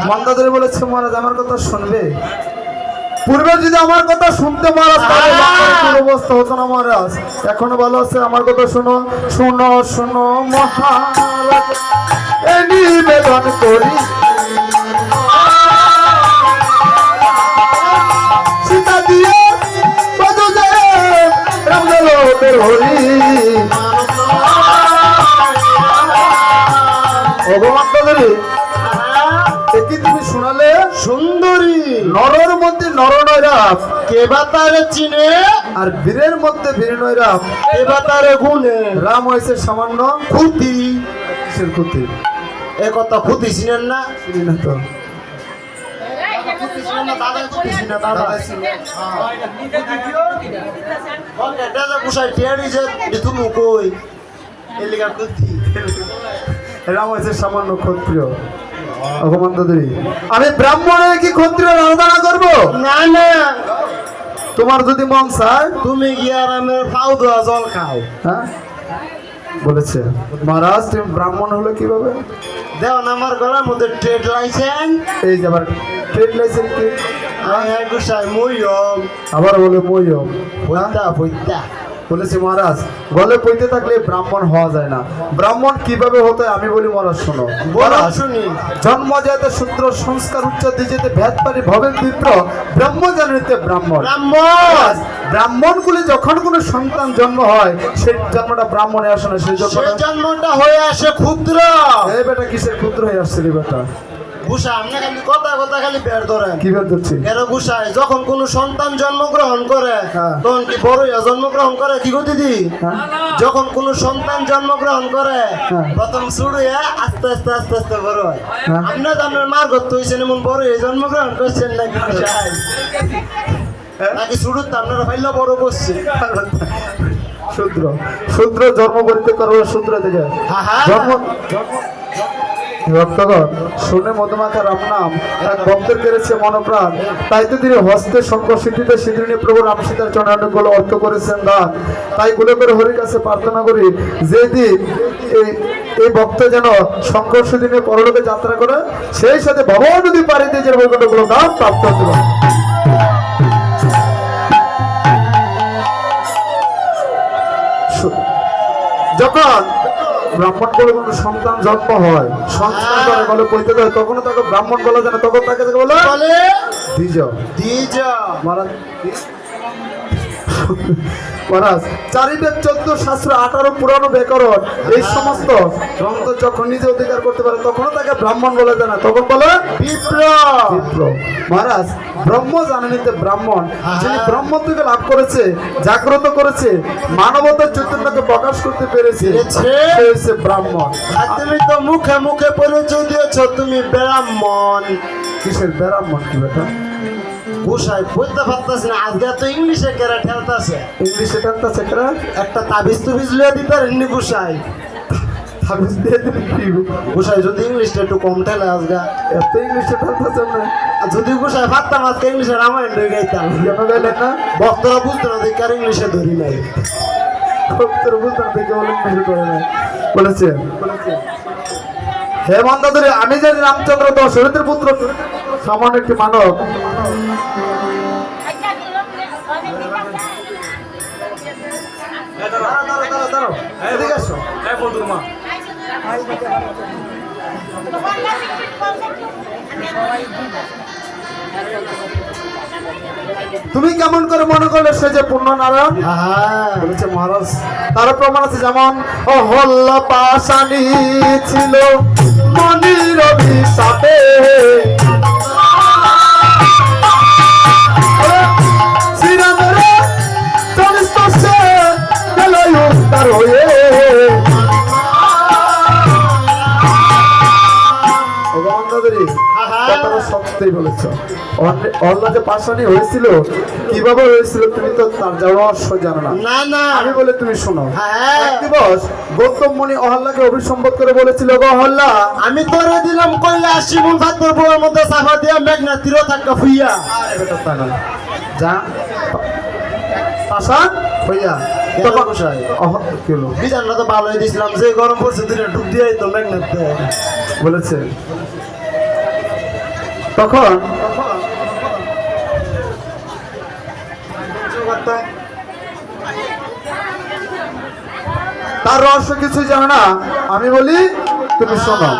মন্দাদরি বলেছে মহারাজ আমার কথা শুনবে? পূর্বে যদি আমার কথা শুনতে মহারাজ তাহলে লঙ্কার অবস্থা হতো না মহারাজ। এখনো ভালো আছে, আমার কথা শোনো। শোনো শোনো মহারাজ, এ নিবেদন করি সীতা দিয়ে বাজো যে রামদলের হরি। ভগবান কি তুমি শোনালে? সুন্দরী নরর মধ্যে নরনয়রাপ, কেবা তারে চিনে আর বীরের মধ্যে বীর নয়রাপ, কেবা তারে গুনে। রাম হয়েছে সামান্য খুতি। কিসের ক্ষতি? এ কথা খুতি চিনেন না? চিনি না তো। দাদা খুতি চিনে, দাদা চিনে। এটা যে কুসাই টিয়ারি যে তুমি কই এলিকা খুতি। রাম হয়েছে সামান্য ক্ষত্রিয়। অগমন্দী, আমি ব্রাহ্মণের কি ক্ষত্রিয় আরাধনা করবো? না না, তোমার যদি মন চায় তুমি গিয়ে আরামের পাও দেওয়া জল খাও। হ্যাঁ বলেছে মহারাজ তুমি ব্রাহ্মণ হলো কিভাবে? দেও না আমার গলার মধ্যে ট্রেড লাইসেন্স। এই যে আবার ট্রেড লাইসেন্স কি? গুসাই মইয়ম। আবার বলে মইয়ম। বইতা বইতা বলেছে মহারাজ গলে পইতে থাকলে ব্রাহ্মণ হওয়া যায় না। ব্রাহ্মণ কিভাবে হতে আমি বলি মহারাজ শোনো। শুনি। জন্ম যাতে সূত্র সংস্কার উচ্চ দিজেতে ভেদ পারি ভবেন বিপ্র ব্রহ্ম জানিতে ব্রাহ্মণ। ব্রাহ্মণ ব্রাহ্মণগুলি যখন কোনো সন্তান জন্ম হয় সেই জন্মটা ব্রাহ্মণে আসে না, সেই জন্মটা হয়ে আসে ক্ষুদ্র। এই বেটা কিসের ক্ষুদ্র হয়ে আসছে রে বেটা? গুসা আপনি খালি কথা কথা খালি বের ধরেন। কি বের ধরছি? এর গুসায় যখন কোন সন্তান জন্মগ্রহণ করে তখন কি বড় জন্মগ্রহণ করে কি গো দিদি? যখন কোন সন্তান জন্মগ্রহণ করে প্রথম শুরু আস্তে আস্তে আস্তে আস্তে বড় হয়। আপনার আপনার মার গত হয়েছেন এমন বড় জন্মগ্রহণ করছেন নাকি? নাকি শুরু তো আপনারা পাইলে বড় করছে। শূদ্র শূদ্র জন্ম করিতে করবো শূদ্র থেকে জন্ম ভক্তগণ শুনে মধুমাখা রাম নাম এক ভক্তের কেড়েছে মনপ্রাণ। তাই তো তিনি হস্তে শঙ্কর সিদ্ধিতে সিদ্ধিনী প্রভু রাম সীতার চরণগুলো অর্থ করেছেন দান। তাই গুলো করে হরির কাছে প্রার্থনা করি যেদিন এই ভক্ত যেন শঙ্কর সিদ্ধিনী পরলোকে যাত্রা করে সেই সাথে ভবন নদী পাড়িতে যে বৈকুণ্ঠগুলো দান প্রাপ্ত হতে পারে। যখন ব্রাহ্মণ বলে কোনো সন্তান জন্ম হয় সন্তান করে বলে কইতে হয় তখনও তাকে ব্রাহ্মণ বলা যায় না, তখন তাকে বলে দ্বিজ। দ্বিজ মহারাজ মহারাজ 4 বেদ 14 শাস্ত্র 18 পুরানো ব্যাকরণ এই সমস্ত গ্রন্থ যখন নিজে অধিকার করতে পারে তখনও তাকে ব্রাহ্মণ বলে জানা, তখন বলে বিপ্র। বিপ্র। মহারাজ ব্রহ্ম জানেনিতে ব্রাহ্মণ, যিনি ব্রহ্মত্বকে লাভ করেছে, জাগ্রত করেছে, মানবতার চৈতন্যকে প্রকাশ করতে পেরেছে, সে হচ্ছে ব্রাহ্মণ। আর তুমি তো মুখে মুখে পরিচয় দিয়েছ তুমি ব্রাহ্মণ। কিসের ব্রাহ্মণ কি বেটা? গোসাই বলতে পারতাস না, আজকে তো ইংলিশে কেরা ঠেলতাছে। ইংলিশে টানতেছে কেরা? একটা তাবিজ তুবিজ লিয়ে দিতে এমনি গোসাই। তাবিজ দিয়ে দিবি কি? গোসাই যদি ইংলিশটা একটু কম ঠেলে আজকে, এত ইংলিশে টানতেছে না? আর যদি গোসাই পারতাম আজকে ইংলিশে রামায়ণ হয়ে গাইতাম। কেন গাইলেন না? ভক্তরা বুঝতো না দেখে আর ইংলিশে ধরি নাই। তোর বুঝতে না দেখে বলে ইংলিশে করে নাই বলেছে। হে মন্দাদরি, আমি জানি রামচন্দ্র দশরথের পুত্র, সামান্য একটি মানব। দাঁড়াও, এদিকে আসো। এই বন্ধুর মা তুমি কেমন করে মনে করলে সে যে পূর্ণ নারায়ণ? হ্যাঁ বলেছে মহারাজ, তার প্রমাণ আছে, যেমন অহল্যা পাশানি ছিল মনির অভিশাপে, শ্রীরামের চরিস্পর্শে গেল উদ্ধার হয়ে। কথাটা সত্যই বলেছ। অহল্যা যে পাশানি হয়েছিল, কিভাবে হয়েছিল তুমি তো তার রহস্য জানো না। না না আমি বলে তুমি শোনো। হ্যাঁ। এক দিবস গৌতম মুনি অহল্যাকে অভিসম্বোধ করে বলেছিল, গো অহল্যা, আমি তোরে দিলাম কইলা শিমুল ভাতর বউয়ের মধ্যে সাফা দিয়া মেঘনা তীরে থাকা ফুইয়া। আরে বেটা তা নয়, যা পাশান হইয়া কেন গোসাই? কি হলো? বিজানটা তো ভালোই দিছিলাম, যে গরম পড়ছে দিনে ডুব দিয়াই তো মেঘনাতে বলেছে। তখন তার রহস্য কিছুই জানো না, আমি বলি তুমি শোনো।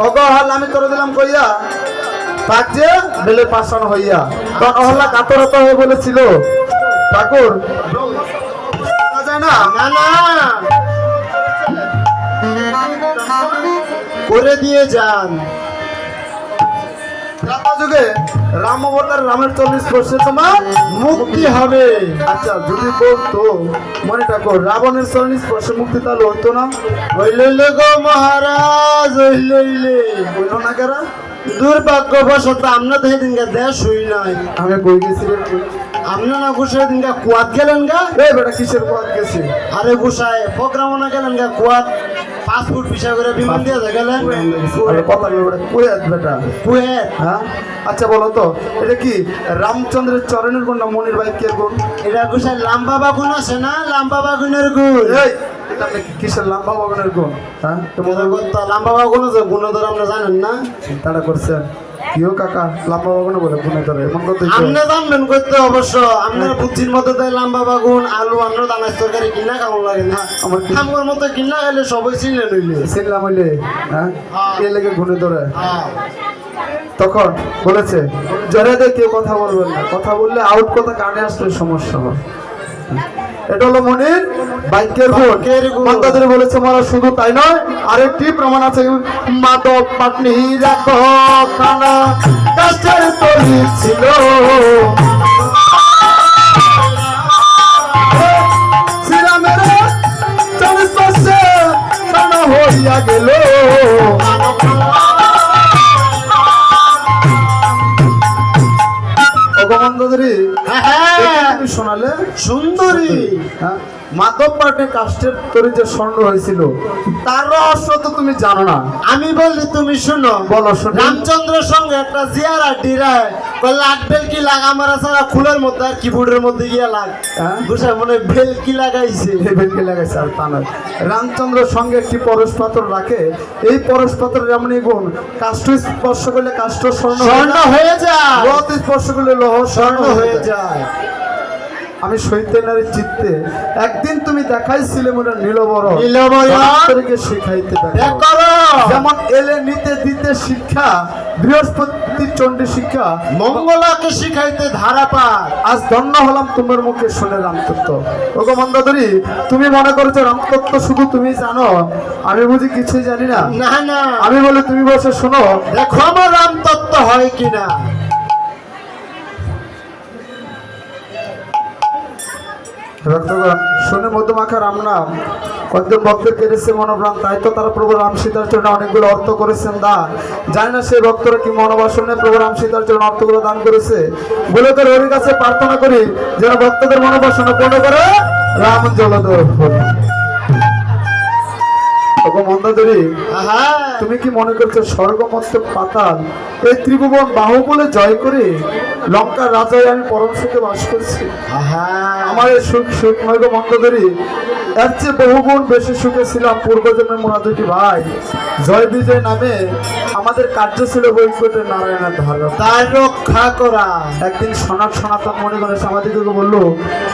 অগহল আমি করে দিলাম কইয়া তাক যে বেলে পাশান হইয়া, তখন অহল্যা কাতরতা হয়ে বলেছিল, ঠাকুর যায় না। না না করে দিয়ে যান। যুগে রাম অবতার রামের 40 বর্ষে তোমার মুক্তি হবে। আচ্ছা যদি বলতো মনে ঠাকুর রাবণের 40 বর্ষে মুক্তি, তাহলে হইতো না? হইলে গো মহারাজ হইলে হইল না কেরা? দুর্ভাগ্যবশত আমরা তো সেদিনকে দেশ হই নাই। আমি বই গেছি রে। আমরা না গুসাই দিনকে কুয়াত গেলেন গা। এই বেটা কিসের পথ গেছে? আরে গুসাই প্রোগ্রাম না গেলেন গা কুয়াত, 5 ফুট পিছা করে বিমান দিয়ে গেলেন আরে কথা বলে কুয়েত বেটা। কুয়েত। হ্যাঁ আচ্ছা বলো তো, এটা কি রামচন্দ্রের চরণের গুণ না মনির বাইকের গুণ? এটা গুসাই লাম্বা বাগুন আছে না, লাম্বা বাগুনের গুণ। এই এটা কিসের লম্বা বাগানের গুণ? হ্যাঁ লাম্বা বাগুন আছে, গুণ ধরে আমরা জানেন না। চিন্তাটা করছেন কিও কাকা? লম্বা বাগানে বলে গুণে ধরে এমন কথা আপনি জানবেন করতে অবশ্য আপনার বুদ্ধির মধ্যে তাই লাম্বা বাগুন আলু আমরা দানার তরকারি কিনা কেমন লাগে না? আমার কি আমার মতো কিনা গেলে সবাই চিনলে নইলে। চিনলাম হইলে হ্যাঁ কে লেগে গুণে ধরে। তখন বলেছে জরাতে কেউ কথা বলবেন না, কথা বললে আউট কথা কানে আসলে সমস্যা হবে। এটা হলো মনির বাক্যের গুণ। মাতাদের বলেছে মারা, শুধু তাই নয় আরেকটি প্রমাণ আছে, মাদক পাটনি রাখো খানা কাষ্টের তৈরি ছিল, শ্রীরামের 40 বর্ষে খানা হইয়া গেল। অগমন্দরি তুমি শোনালে সুন্দরী। হ্যাঁ মাধব পাটে কাষ্টের তৈরি যে স্বর্ণ হয়েছিল তার রহস্য তো তুমি জানো না। আমি বললি তুমি শুনো। বলো শুনি। রামচন্দ্রের সঙ্গে একটা জিয়ারা ডিরায় লাগ বেল কি লাগ আমার সারা খুলের মধ্যে আর কিবোর্ডের মধ্যে গিয়া লাগ বুঝা মনে বেল কি লাগাইছে বেলকে লাগাইছে আর তা নয়। রামচন্দ্রের সঙ্গে একটি পরশ পাথর রাখে, এই পরশ পাথরের এমন গুণ, কাষ্ঠ স্পর্শ করলে কাষ্ঠ স্বর্ণ হয়ে যায়, লোহ স্পর্শ করলে লোহ স্বর্ণ হয়ে যায়। আমি সৈত্যেনারী চিত্তে একদিন তুমি দেখাইছিলে মনে নীলবর নীলবরণ শিখাইতে করো যেমন এলে নিতে দিতে শিক্ষা, বৃহস্পতি চণ্ডী শিক্ষা, মঙ্গলাকে শিখাইতে ধারাপাত। আজ ধন্য হলাম তোমার মুখে শুনে রামতত্ত্ব। ওগো মন্দাদরি, তুমি মনে করেছো রামতত্ত্ব শুধু তুমি জানো, আমি বুঝি কিছুই জানি না। না না, আমি বলে তুমি বসে শোনো। দেখো আমার রাম তত্ত্ব হয় কিনা। ভক্তগণ, শুনে মধুমাখা রাম নাম কয়েকজন ভক্তের কেড়েছে মনোপ্রাণ, তাই তো তারা প্রভু রাম সীতার জন্য অনেকগুলো অর্থ করেছেন দান। জানি না সেই ভক্তরা কি মনোবাসনে প্রভু রাম সীতার জন্য অর্থগুলো দান করেছে। বলে করে ওর কাছে প্রার্থনা করি যেন ভক্তদের মনোবাসনা পূর্ণ করে রাম জলধর হরি। ওগো মন্দাদরি, আহা, তুমি কি মনে করছো স্বর্গ মর্ত পাতাল এই ত্রিভুবন বাহুবলে জয় করে লঙ্কার রাজায় আমি পরম সুখে বাস করছি? আহা, আমার এই সুখ সুখ নয় গো মন্দাদরি, এর চেয়ে বহুগুণ বেশি সুখে ছিলাম পূর্বজন্মের মোরা দুটি ভাই। জয় বিজয় নামে আমাদের কার্য ছিল বৈকুণ্ঠের নারায়ণের ধারা। তার রক্ষা করা। একদিন সনাতন মনে গণেশ আমাদেরকে বললো,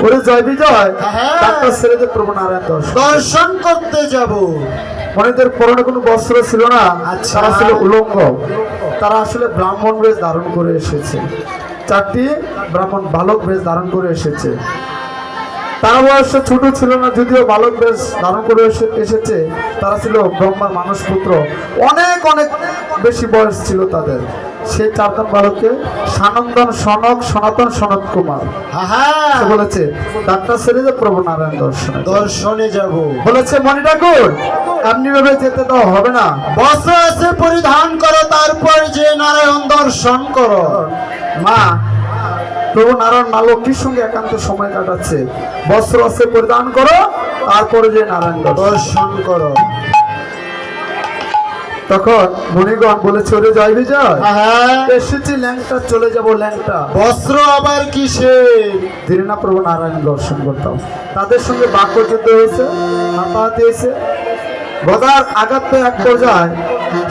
ওরে জয় বিজয়, হ্যাঁ। ডাক্তার ছেড়ে প্রভু নারায়ণ দর্শন। দর্শন করতে যাব। মনেদের পরনে কোনো বস্ত্র ছিল না, আচ্ছা। তারা ছিল উলঙ্গ। তারা আসলে ব্রাহ্মণ বেশ ধারণ করে এসেছে, 4টি ব্রাহ্মণ বালক বেশ ধারণ করে এসেছে। তারা বয়স ছোট ছিল না, যদিও বালক বেশ ধারণ করে এসেছে। তারা ছিল ব্রহ্মার মানস পুত্র, অনেক অনেক বেশি বয়স ছিল তাদের। সেই 4জন বালককে সানন্দন সনক সনাতন সনত কুমার আহা, সে বলেছে ডাক্তার ছেড়ে যে প্রভু নারায়ণ দর্শনে। দর্শনে যাব। বলেছে মণি ঠাকুর, এমনি ভাবে যেতে দেওয়া হবে না। বস্ত্র আছে পরিধান করো, তারপর যে নারায়ণ দর্শন করো। মা, প্রভু নারায়ণ মা লক্ষ্মীর সঙ্গে একান্ত সময় কাটাচ্ছে। বস্ত্র আছে পরিধান করো, তারপরে যে নারায়ণ দর্শন। দর্শন করো। তখন মুনিগণ বলেছে, ওরে জয় বিজয়, আহা, এসেছি ল্যাংটা, চলে যাব ল্যাংটা। বস্ত্র আবার কিসে? দিনে না প্রভু নারায়ণ দর্শন করতাম। তাদের সঙ্গে বাক্য যুদ্ধ হয়েছে, হাতাহাতি হয়েছে, গদার আঘাত তো এক পর্যায়ে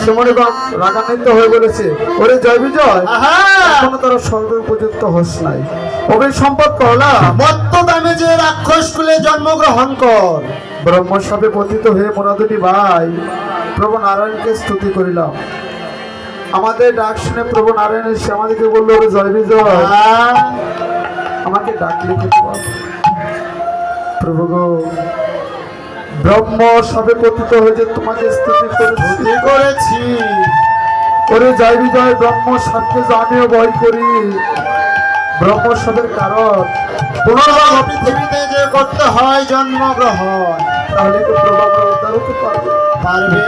সে মনিগণ রাগান্বিত হয়ে বলেছে, ওরে জয় বিজয়, আহা, এখনো তারা স্বর্গ উপযুক্ত হস নাই। অভির সম্পদ করলা, মত্ত দামে যে রাক্ষস কুলে জন্মগ্রহণ কর। ব্রহ্মসাপে পতিত হয়ে মোরা দুটি ভাই প্রভু নারায়ণকে স্তুতি করিলাম। আমাদের ডাক শুনে প্রভু নারায়ণ এসে আমাদেরকে বললো, ওরে জয় বিজয়, আহা, আমাকে ডাকলে কিন্তু প্রভু গো, ব্রহ্ম সাপে পতিত হয়ে যে তোমাকে স্তুতি কি করেছি? ওরে জয় বিজয়, ব্রহ্ম সাপকে যে আমিও ভয় করি। ব্রহ্ম সাপের কারণ পুনর্বার পৃথিবীতে যে করতে হয় জন্মগ্রহণ, তাহলে তো প্রভাব উদ্ধার হতে পারবে। পারবে।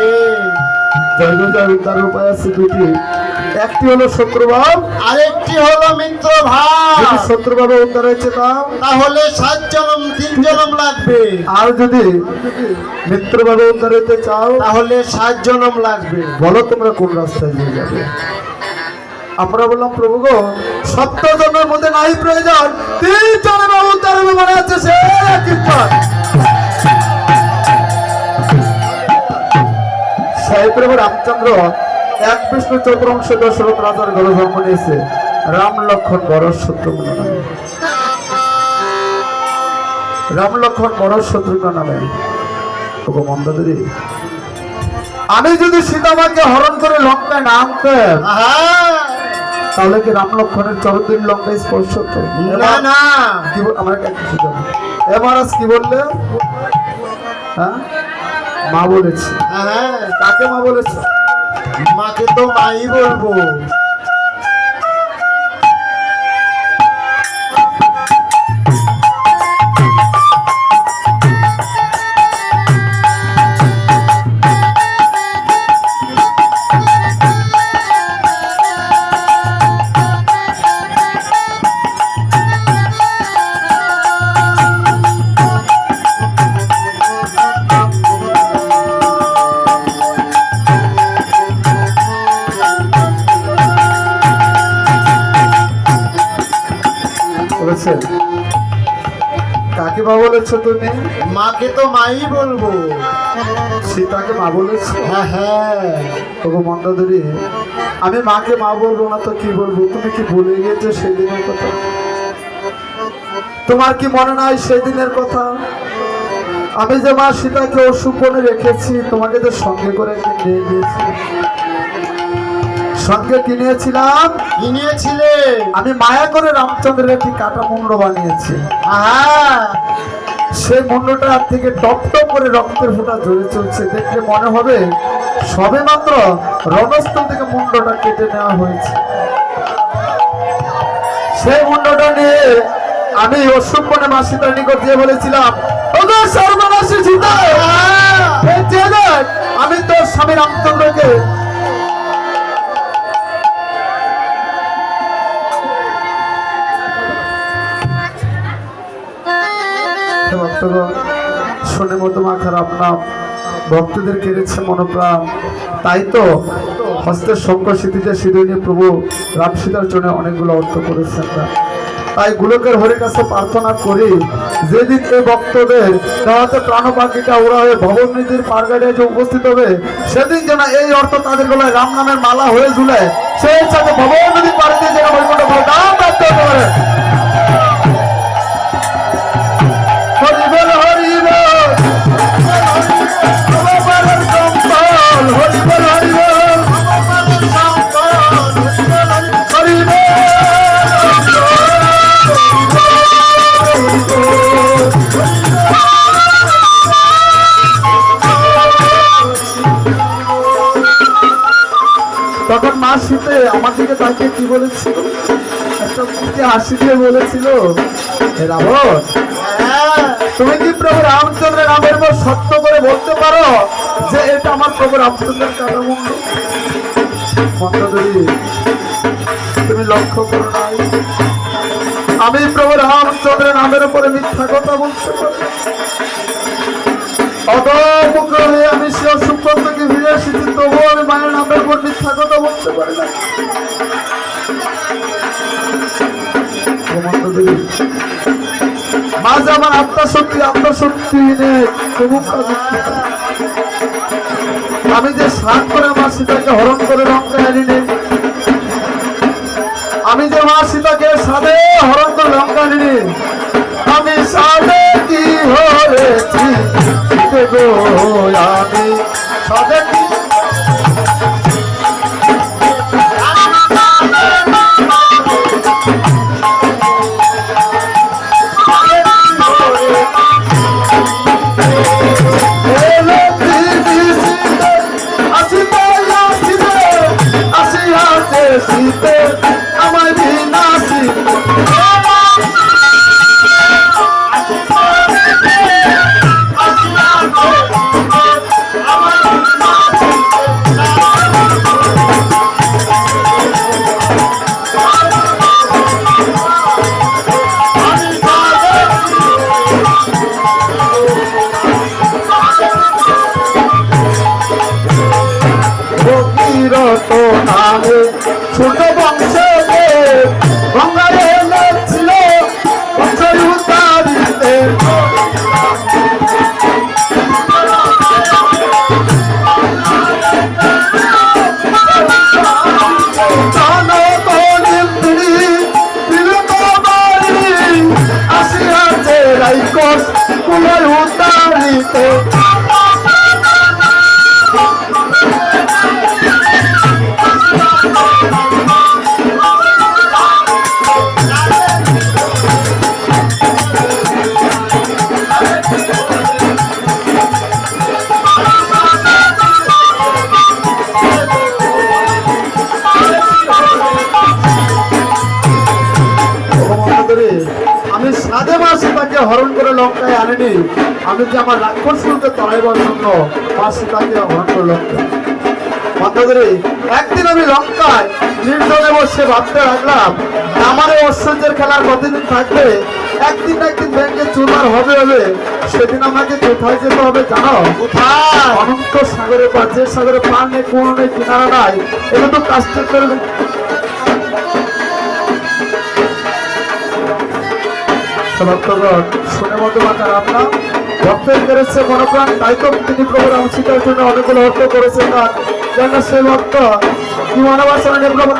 জয় বিজয় উদ্ধার উপায় আছে দুটি, একটি হলো শত্রুভাব, আরেকটি হলো মিত্র ভাব। যদি শত্রুভাবে উদ্ধার হয়েছে তাও, তাহলে 7 জন্ম 3 জন্ম লাগবে। আর যদি মিত্রভাবে উদ্ধার হইতে চাও, তাহলে 7 জন্ম লাগবে। বলো তোমরা কোন রাস্তায় নিয়ে যাবে? আমরা বললাম, প্রভু গো, 70 জনের মধ্যে নাই প্রয়োজন, 3 জনের উদ্ধার হবে মনে হচ্ছে সে কীর্তন। সেই প্রভু রামচন্দ্র এক বিষ্ণু চতুর্ংশ দশরথ রাজার ঘরে জন্ম নিয়েছে। রাম লক্ষণ বড় শত্রুঘ্ন নামে। রাম লক্ষণ বড় শত্রুঘ্ন নামে। ওগো মন্দাদরি, আমি যদি সীতামাকে হরণ করে লঙ্কায় না আনতেন, আহা, তাহলে কি রাম লক্ষণের চরদিন লঙ্কায় স্পর্শ হতো? না না, কি আমার কিছু জানো? এ মহারাজ কি বললে? হ্যাঁ, মা বলেছে। হ্যাঁ, কাকে মা বলেছে? মাকে তো মাই বলবো। বলেছেন। কাকে মা বলেছো তুমি? মাকে তো মাই বলবো। সীতাকে মা বলেছো? হ্যাঁ হ্যাঁ, ওগো মন্দাদরি, আমি মাকে মা বলবো না তো কি বলবো? তুমি কি ভুলে গিয়েছো সেই দিনের কথা? তোমার কি মনে নাই সেই দিনের কথা? আমি যে মা সীতাকে অশুভনে রেখেছি, তোমাকে তো সঙ্গে করে একদিন নিয়ে গিয়েছি। সঙ্গে কিনেছিলাম, কি নিয়েছিলে? আমি মায়া করে রামচন্দ্রের একটি কাটা মুন্ড বানিয়েছি। হ্যাঁ, সেই মুন্ডটা থেকে টপ টপ করে রক্তের ফোঁটা ঝরে চলছে। দেখলে মনে হবে সবে মাত্র রণস্থল থেকে মুন্ডটা কেটে নেওয়া হয়েছে। সেই মুন্ডটা নিয়ে আমি অশুভনে মা সীতার নিকট দিয়ে বলেছিলাম, ওগো সর্বনাশী সীতা, এই যে দেখ, আমি তোর স্বামী রামচন্দ্রকে ভক্তগণ, শুনে মতো মা খারাপ নাম ভক্তদের কেড়েছে মনোপ্রাণ। তাই তো হস্তের শঙ্কর স্মৃতিতে সিঁদুর নিয়ে প্রভু রাম সীতার জন্য অনেকগুলো অর্থ করেছেন না। তাই গোলকের হরির কাছে প্রার্থনা করি, যেদিন এই ভক্তদের দেওয়াতে প্রাণ পাখিটা ওরা হয়ে ভবন নীতির পারগাড়িয়ে যে উপস্থিত হবে, সেদিন যেন এই অর্থ তাদের গলায় রাম নামের মালা হয়ে ঝুলে, সেই সাথে ভবন নদীর পাড়ে দিয়ে যেন বৈকুণ্ঠ দাম প্রাপ্ত হতে পারে। হরিবল হরিবল, ভগবানের সম্পদ, হরিবল হরিবল, ভগবানের সম্পদ, হরিবল হরিবল। তখন মা শীতে আমার দিকে তাকিয়ে কি বলেছিল, একটা মুখে হাসি দিয়ে বলেছিল, হে রাবণ, তুমি কি প্রভু রামচন্দ্রের নামের উপর সত্য করে বলতে পারো যে এটা আমার প্রভু রামচন্দ্রের কাটা মুন্ড? মন্ডলী, তুমি লক্ষ্য করো নাই আমি প্রভু রামচন্দ্রের নামের উপরে মিথ্যা কথা বলতে পারি? অদমুখ হয়ে আমি সে অসুখ থেকে ফিরে এসেছি, তবুও আমি মায়ের নামের উপর মিথ্যা কথা বলতে পারি না। মাঝে আমার আত্মশক্তি নেই, তবু আমি যে স্নান করে মা সীতাকে হরণ করে লঙ্কায় আনিনি, আমি যে মা সীতাকে সাদে হরণ করে লঙ্কা আনিনি, আমি সাদে কি হয়েছি গো, আমি সাদে কি আমার বিনাশী ভগীরথ নামে ছোট বংশে গঙ্গায় এনেছিল বংশের উদ্ধারিতে, আসিয়াছে রাইকস কুলের উদ্ধারিতে। আমি সাধে মা সীতাকে হরণ করে লঙ্কায় আনিনি, আমি যে আমার রাক্ষসগুলোকে তলাইবার জন্য মা সীতাকে হরণ করে লঙ্কায়। একদিন আমি লঙ্কায় নির্জনে বসে ভাবতে লাগলাম, আমার এই ঐশ্বর্যের খেলার কতদিন থাকবে, একদিন না একদিন ব্যাংকে চুরমার হবে হবে, সেদিন আমাকে কোথায় যেতে হবে জানো? কোথায়? অনন্ত সাগরে পা, যে সাগরে পার নেই, কোনো নেই, কিনারা নাই, এটা তো কাজটা করে শুনে মতো মাতার আপনার ভক্তের কেড়েছে মনোপ্রাণ। তাই তো তিনি প্রভু রাম সীতার জন্য অনেকগুলো অর্থ করেছেন, যেন সে ভক্ত কি মনোবাসনা নিয়ে প্রভু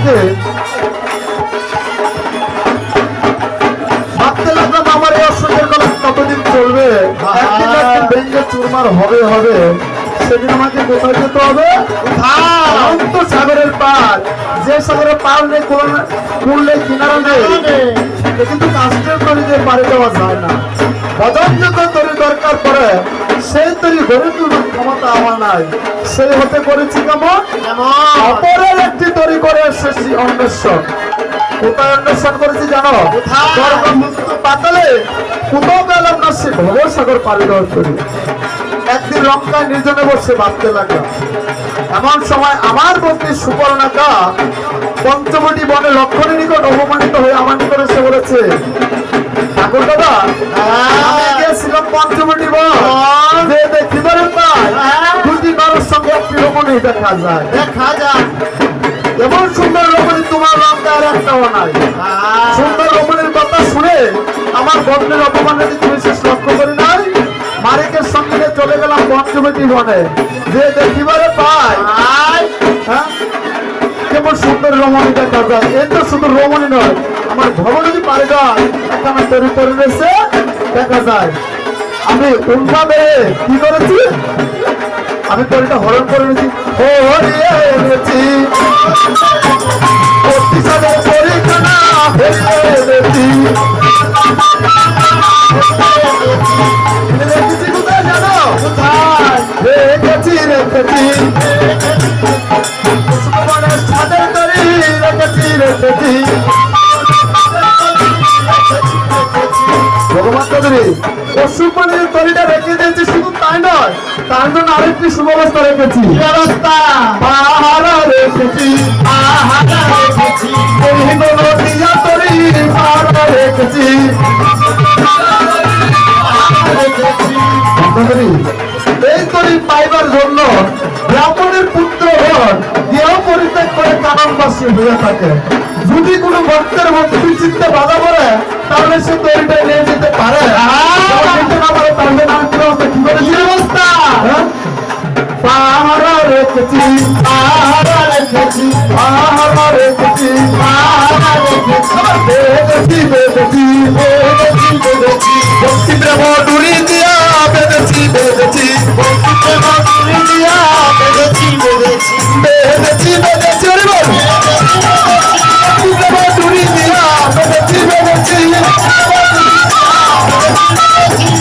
থেকে ভাবতে লাগলাম আমার এই অসুখের গলা কতদিন চলবে, একদিন না একদিন ভেঙে চুরমার হবে হবে। সেদিন আমাকে কোথায় যেতে হবে? অনন্ত সাগরের পার, যে সাগরের পার নেই কুললে কিনারা নেই, কিন্তু কাস্টের তরিতে পাড়ি দেওয়া যায় না। বদনযোগ্য তরি দরকার পড়ে, সেই তরি গড়ে তুলবার ক্ষমতা আমার নাই। সেই হতে করেছি কেমন? অপরের একটি তরি করে এসেছি অন্বেষণ। কোথায় অন্বেষণ করেছি জানো? মুক্ত পাতালে কোথাও পেলাম না সে ভবসাগর পাড়ি দেওয়ার তরি। একদিন লঙ্কায় নির্জনে বসে ভাবতে লাগলাম, এমন সময় আমার বন্ধু সুপর্ণাকা পঞ্চবটি বনে লক্ষণের নিকট অপমানিত হয়ে আমার নিকট এসে বলেছে, ঠাকুর দাদা আমি গিয়েছিলাম পঞ্চবটি বন, যে দেখিবারে পাই দুটি মানুষ সঙ্গে একটি রমণী দেখা যায়। এমন সুন্দর রমণী তোমার লঙ্কা আর একটাও নাই। সুন্দর রমণীর কথা শুনে আমার বন্ধের অপমানে তুমি শেষ লক্ষ্য করি নাই। মালিকের সঙ্গে নিয়ে চলে গেলাম পঞ্চবটি বনে, যে দেখিবারে পাই হ্যাঁ কেমন সুন্দর রমণী দেখা যায়। এই তো শুধু রমণী নয়, আমার ভবন যদি পারে যায় এখানে তরি তরি রয়েছে দেখা যায়। আমি উল্টা বেয়ে কি করেছি, আমি তরিটা হরণ করে নিয়েছি, হরিয়ে এনেছি প্রতিশোধের পরীক্ষা হরিয়ে এনেছি। রেখেছি কোথায় জানো? কোথায় রেখেছি? রেখেছি ছাদের তরি রেখেছি। রেখেছি ভগবান চৌধুরী পশুপানের তরিটা রেখে দিয়েছি, শুধু তাই নয় তার জন্য আরেকটি সুব্যবস্থা রেখেছি। পাহারা রেখেছি, নদিয়া তরি পাহারা রেখেছি। এই তরি পাইবার জন্য ব্রাহ্মণের পুত্রগণ দেহ পরিত্যাগ করে কাননবাসী হয়ে থাকে। যদি কোনো ভক্তের ভক্তি চিত্তে বাধা পড়ে তাহলে সে তরিটা নিয়ে যেতে পারে, নিতে না পারে তাহলে না কি অবস্থা, কি করে অবস্থা? পাহারা রেখেছি, পাহারা রেখেছি, পাহারা রেখেছি, পাহারা রেখেছি, বেঁধেছি বেঁধেছি বেঁধেছি বেঁধেছি ভক্তি প্রেম ডুরি দিয়া বেঁধেছি বেঁধেছি ভক্তি প্রেম ডুরি দিয়া বেঁধেছি বেঁধেছি বেঁধেছি বেঁধেছি ওরে বল ভক্তি প্রেম ডুরি দিয়া বেঁধেছি বেঁধেছি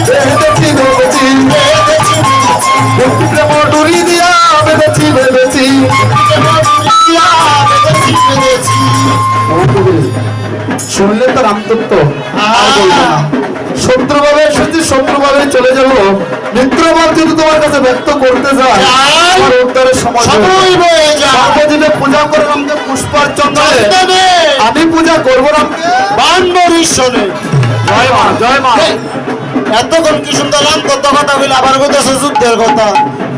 বেঁধেছি বেঁধেছি ভক্তি প্রেম ডুরি দিয়া বেঁধেছি বেঁধেছি। শুনলে তো রামতত্ত্ব আর বলবো না। শত্রুভাবে এসেছি, শত্রুভাবে চলে যাবো। মিত্রভাব যদি তোমার কাছে ব্যক্ত করতে যায় আমার উত্তরের সময় সর্বজীবে পূজা করে নামকে পুষ্পার্চন, আমি পূজা করবো নামকে বানবরীশ্বরে। জয় মা, জয় মা। এতক্ষণ কি সুন্দর রামতত্ত্ব কথা বলে আবার বলতেছে যুদ্ধের কথা।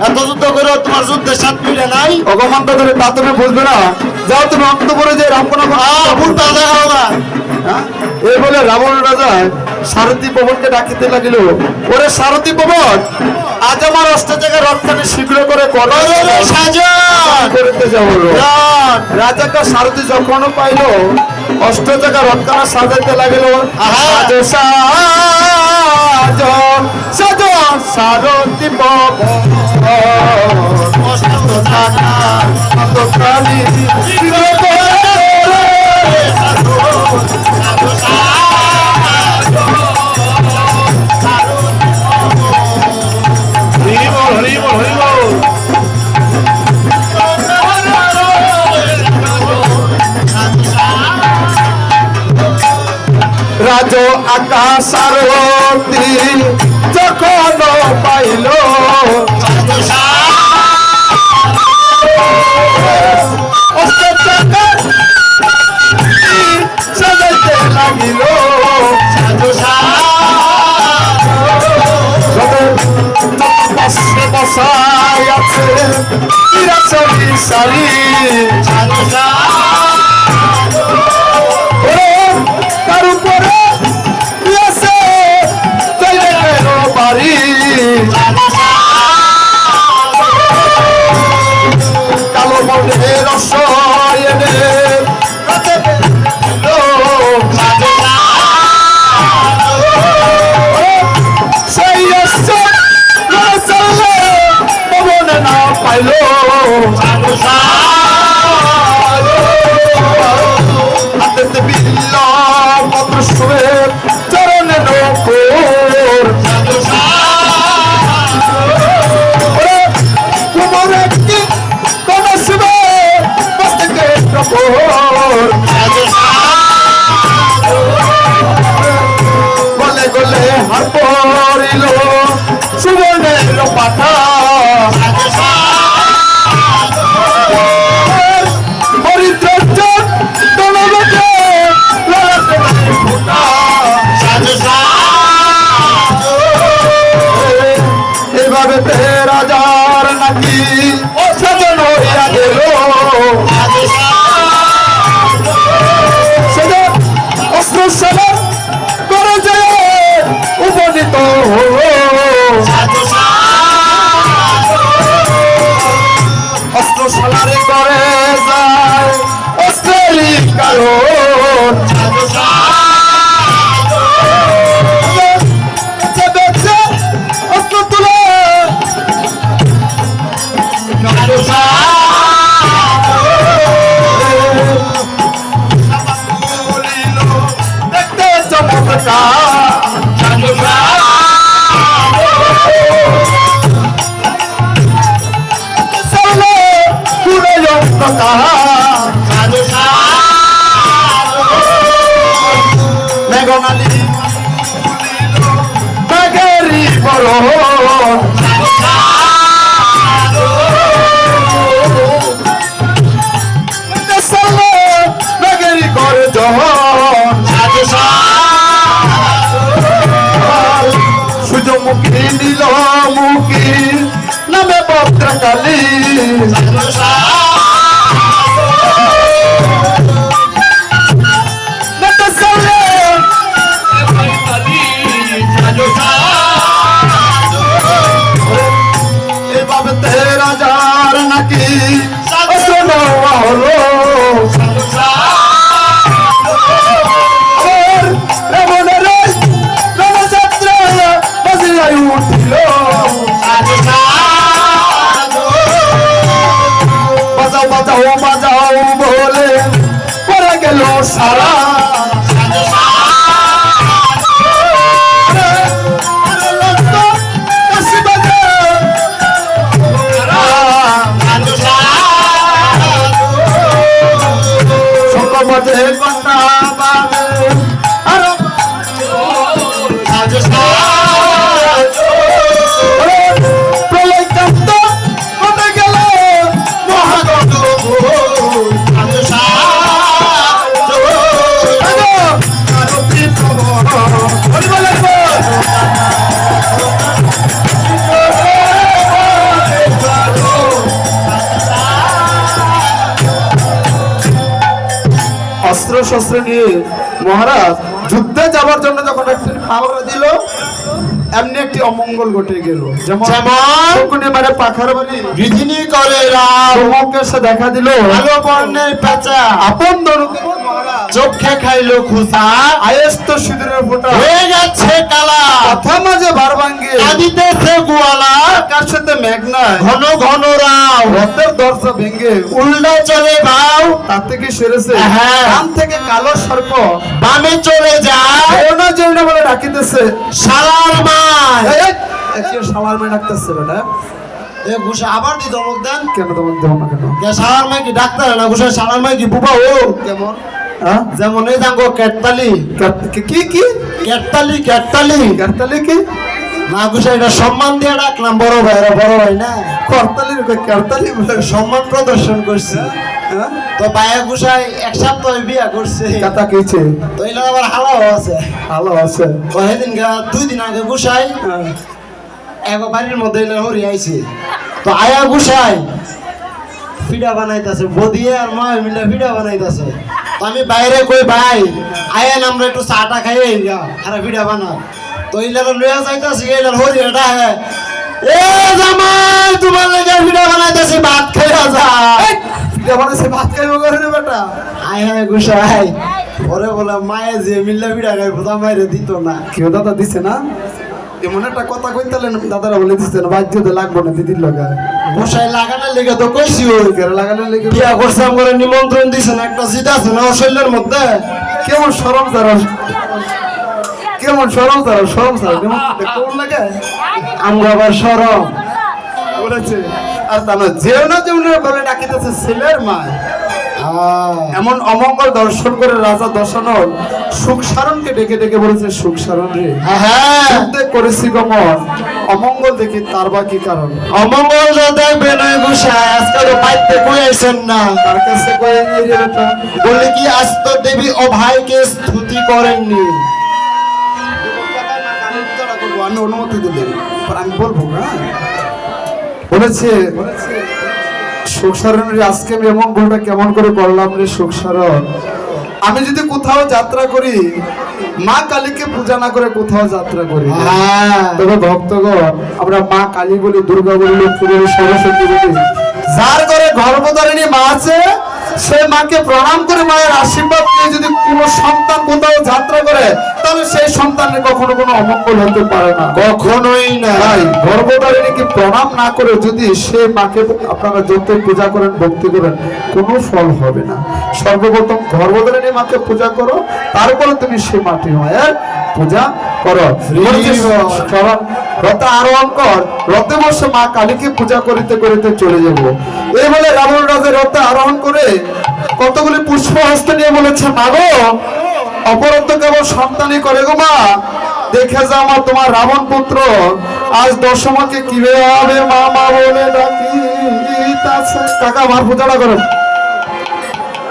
এত যুদ্ধ করে তোমার যুদ্ধের সাথ মিলে নাই। ভগবানটা ধরে তা তুমি বুঝবে না। যাও তুমি অন্তপুরে যে রামকোনা উল্টা দেখাও না। এই বলে রাবণ রাজা সারথী পবনকে ডাকিতে লাগিল, ওরে সারথী পবন আজ আমার অষ্ট জায়গায় রথখানি শীঘ্র করে করতে যাবো। রাজাকে সারথী যখন পাইল অষ্ট জায়গা রথখানা সাজাইতে লাগিল। সারথী পবন রাজ আকাশ সারথী যখন পাইল সাজাইতে লাগিল। বসাই আছে সারি তার উপরে বাড়ি কালো মনে রস এনে হাতে বিল্ল পত্র শুয়ে চরণে নকুর কুমারে কি কোন শিবে মস্তকে নকুর গলে গলে হার পড়িল সুবর্ণের পাতা এভাবে রাজার নাকি সাজানো হইয়া গেল সেটা অস্ত্র সেবা করে যে উপনীত হলো অস্ত্রশালারে করে যায় অস্ত্রেরই কারণ অস্ত্র তুলে দেখতে চমৎকার মেঘনালী মেঘেরি বড় মেঘেরি করে সূর্যমুখী নীলমুখী নামে ভদ্রকালী এভাবে রাজার নাকি হলো উঠিল বাজাও বাজাও বাজাও বলে পড়ে গেল সারা বাজে কন্যা বাজে আরো প্রলয়কান্ত ঘটে গেল মহাগত অস্ত্র শস্ত্র নিয়ে মহারাজ যুদ্ধে যাবার জন্য যখন একটি পাওয়া দিল এমনি একটি অমঙ্গল ঘটে গেল যেমন মানে পাখার বাড়ি বিধিনি করে রামকে সে দেখা দিল আলো বর্ণের পেঁচা আপন দরুকে চোখে খাইলো খুসা আয়েস্ত সিঁদুরের ফোঁটা হয়ে যাচ্ছে কালা কথা মাঝে বার ভাঙ্গে আদিতেছে গোয়ালা কার সাথে মেঘনা ঘন ঘন রাও রথের দরজা ভেঙে উল্টা চলে ভাও তার থেকে সেরেছে কান থেকে কালো সর্প বামে চলে যায় ওনা যেটা বলে ডাকিতেছে শালার মাই শালার মাই ডাকতেছে বেটা এ ঘুষা আবার দি দমক দেন কেন দমক দেব না কেন শালার মাই কি ডাক্তার না ঘুষা শালার মাই কি বুবা ও কেমন যেমন এই জাঙ্গো কেটতালি কি কি কেটতালি কেটতালি কেটতালি কি না ঘুষা এটা সম্মান দিয়ে ডাকলাম বড় ভাই না করতালির কেটতালি সম্মান প্রদর্শন করছি তো বায়া গুসাই এক সপ্তাহ বিয়া করছে কথা কইছে তো এলা আবার হালাও আছে কয়েকদিন গা 2 দিন আগে গুসাই এক বাড়ির মধ্যে এলা হরি আইছে তো আয়া গুসাই ফিডা বানাইতাছে বদিয়ে আর মা মিলে ফিডা বানাইতাছে তো আমি বাইরে কই ভাই আয়া আমরা একটু চাটা খাই গা আর ফিডা বানা তো এলা লইয়া যাইতাছে এলা হরি এটা এ জামাই তোমার লাগা ফিডা বানাইতাছে ভাত খাইয়া যা সে ভাত খাইব করে রে বেটা আয় হায় গুসাই ওরে বলা মায়ে যে মিল্লা বিড়া খাইব তা মাইরে দিত না কেউ দাদা দিছে না এমন একটা কথা কইতালেন দাদারা বলে দিচ্ছেন বাধ্যতে লাগবো না দিদির লগা মশাই লাগানোর লেগে তো কইছি ওই কেন লাগানোর লেগে বিয়া করছে আমার নিমন্ত্রণ দিছেন একটা সিট আছে না শৈলের মধ্যে কেমন সরম তারা কেমন সরম তারা সরম তারা কেমন লাগে আমরা আবার সরম বলেছে আর তা না যেও না যেমন বলে ডাকিতেছে ছেলের মা এমন অমঙ্গল দর্শন করে রাজা দশানল সুখ সারণকে ডেকে ডেকে বলেছে সুখ সারণ রে হ্যাঁ যুদ্ধে করেছি গমন অমঙ্গল দেখি তার বা কি কারণ অমঙ্গল দেখবে নয় গুসাই আজকাল বাইতে কই আইছেন না তার কাছে কয়ে নিয়ে রে বেটা বলে কি আজ তো দেবী ও ভাইকে স্তুতি করেননি আমি অনুমতি দিলে আমি বলবো না বলেছে সুখ সারণ রে আজকে আমি এমন ভুলটা কেমন করে করলাম রে সুখ সারণ আমি যদি কোথাও যাত্রা করি মা কালীকে পূজা না করে কোথাও যাত্রা করি তবে ভক্তগণ আমরা মা কালী বলি দুর্গা বলি লক্ষ্মী বলি সরস্বতী বলি যার ঘরে গর্ভধারিণী মা আছে সে মাকে প্রণাম করে মায়ের আশীর্বাদ নিয়ে যদি কোনো সন্তান কোথাও যাত্রা করে তাহলে সেই সন্তানের কখনো কোনো অমঙ্গল হতে পারে না কখনোই না তাই গর্ভধারিণীকে প্রণাম না করে যদি সে মাকে আপনারা যত পূজা করেন ভক্তি করেন কোনো ফল হবে না সর্বপ্রথম গর্ভধারিণী মাকে পূজা করো তারপরে তুমি সে মাটি মায়ের পূজা করো কারণ রথে আরোহণ কর রথে বসে মা কালীকে পূজা করিতে করিতে চলে যাব এই বলে রাবণ রাজা রথে আরোহণ করে কতগুলি পুষ্প হস্তে নিয়ে বলেছে মা গো অপরন্ত কেবল সন্তানই করে গো মা দেখে যাও মা তোমার রাবণ পুত্র আজ দশমাকে কিভাবে মা মা বলে ডাকিতাছে কাকা মার পূজাটা করেন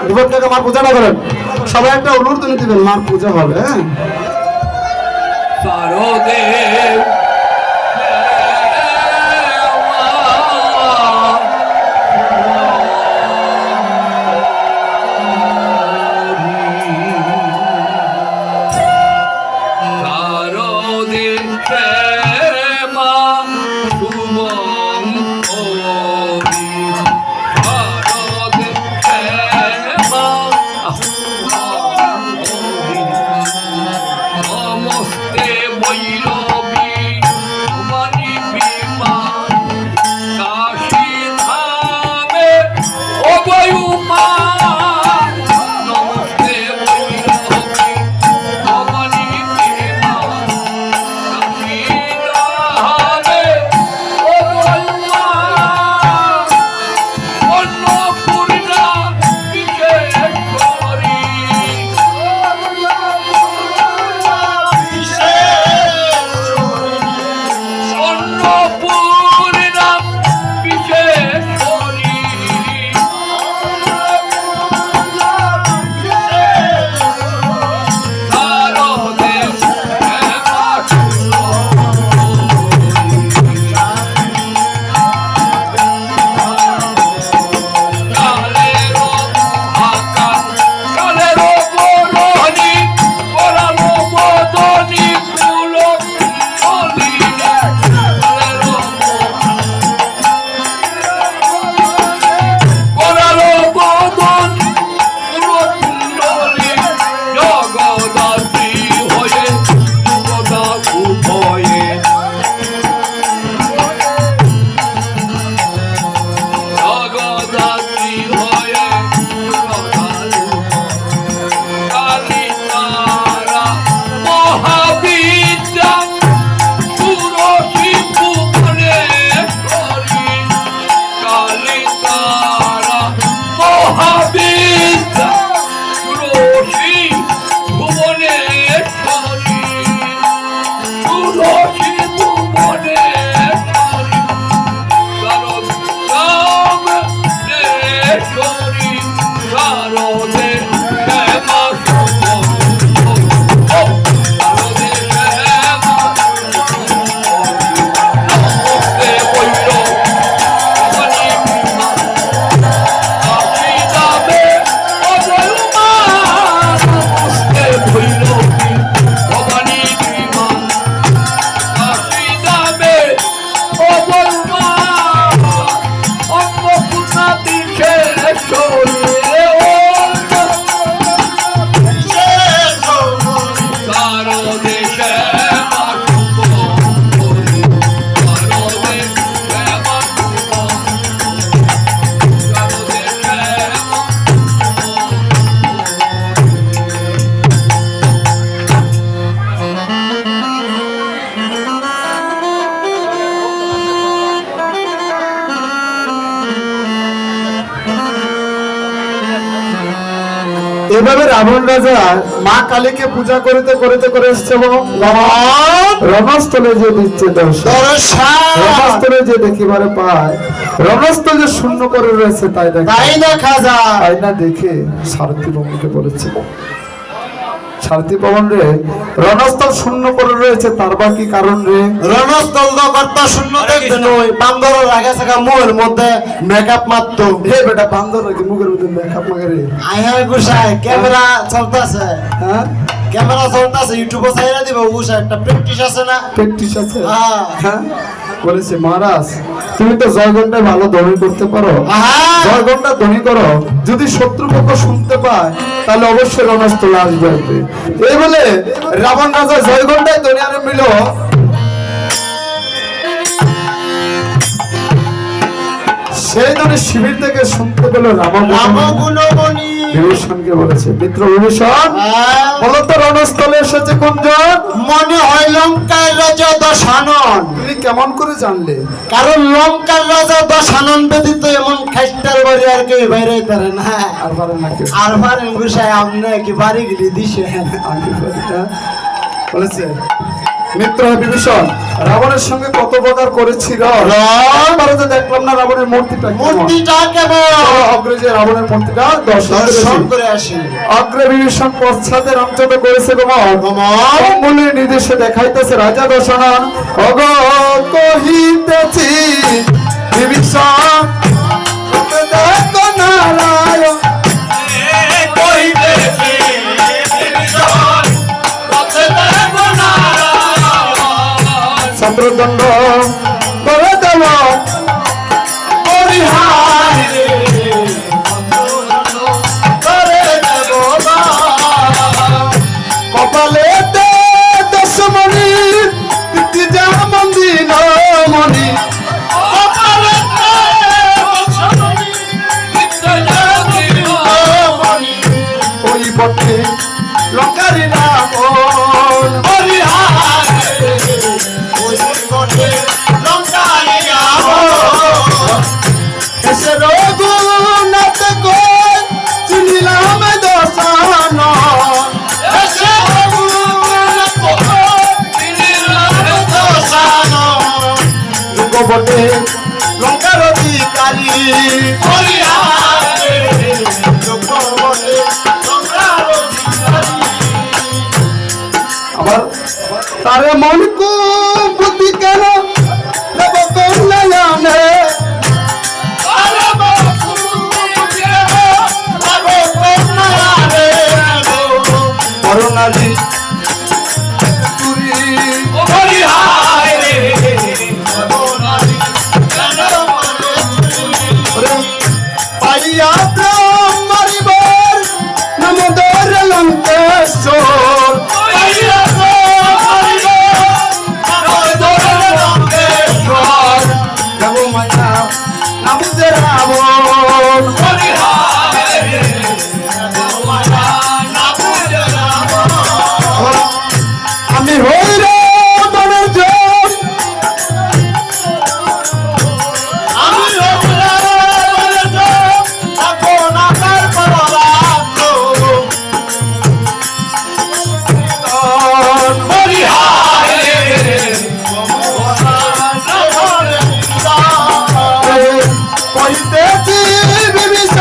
বিপদ কাকা মার পূজাটা করেন সবাই একটা অনুরোধ নিয়ে দিবেন মার পূজা হবে হ্যাঁ সারদেব নমস্তে বৈরবী এভাবে রাবণ রাজা মা কালীকে পূজা করতে করতে করে এসছে রণস্থলে যে দিচ্ছে রণস্থলে যে দেখিবারে পায় রণস্থল যে শূন্য করে রয়েছে তাই দেখা যায় তাই না দেখে সারথী ভবনকে বলেছে সারথী ভবন রে রণস্থল শূন্য করে রয়েছে তার বা কি কারণ রে রণস্থল কর্তা শূন্য দেখতে নয় বান্দর রাখা থাকা মুখের মধ্যে মেকআপ মারতো হে বেটা বান্দর নাকি মুখের মধ্যে মেকআপ মারে আয়া গুসাই ক্যামেরা চলতেছে হ্যাঁ ক্যামেরা চলতেছে ইউটিউবে ছাইরা দিব গুসাই একটা প্র্যাকটিস আছে না প্র্যাকটিস আছে হ্যাঁ। হ্যাঁ বলেছে মহারাজ তুমি তো জয়গণটাই ভালো ধ্বনি করতে পারো হ্যাঁ। জয়গণটা ধ্বনি করো যদি শত্রুপক্ষ শুনতে পায় তাহলে অবশ্যই রণস্থল আসবে এই বলে রাবণ রাজা জয়গণটাই ধ্বনি আরম্ভ মিল সেই ধ্বনি শিবির থেকে শুনতে পেল রামগুণমণি বিভীষণকে বলেছে মিত্র বিভীষণ বলতো রণস্থলে এসেছে কোনজন মনে হয় লঙ্কার রাজা দশানন তুমি কেমন করে জানলে কারণ লঙ্কার রাজা দশানন ব্যতীত এমন খাইস্টার বাড়ি আর কেউ বাইরে পারে না আর পারে না কেউ আর পারেন গুসাই আপনি কি বাড়ি গেলে দিছে আগে পারে না। বলেছে মিত্র বিভীষণ রাবণের সঙ্গে কত প্রকার করেছিল ভারতে দেখলাম না রাবণের মূর্তিটা কেমন। মূর্তিটা কেমন চলো অগ্রে যে রাবণের মূর্তিটা দর্শন দর্শন করেছি। করে আসি অগ্রে বিভীষণ পশ্চাতে রামচন্দ্র করেছে অঙ্গুলির নির্দেশে দেখাইতেছে রাজা দশনন অগ কহিতেছি বিভীষণ দেখো নারায়ণ চন্দ্রদণ্ড করে দেব কপালে দশমণি যা মন্দির মণি ওই পথে লঙ্কারি নাম এসে রঘুনাথ কই চিনিলাম দশানন যুগবটে লঙ্কার অধিকারী আবার তারে মন বুদ্ধি কেন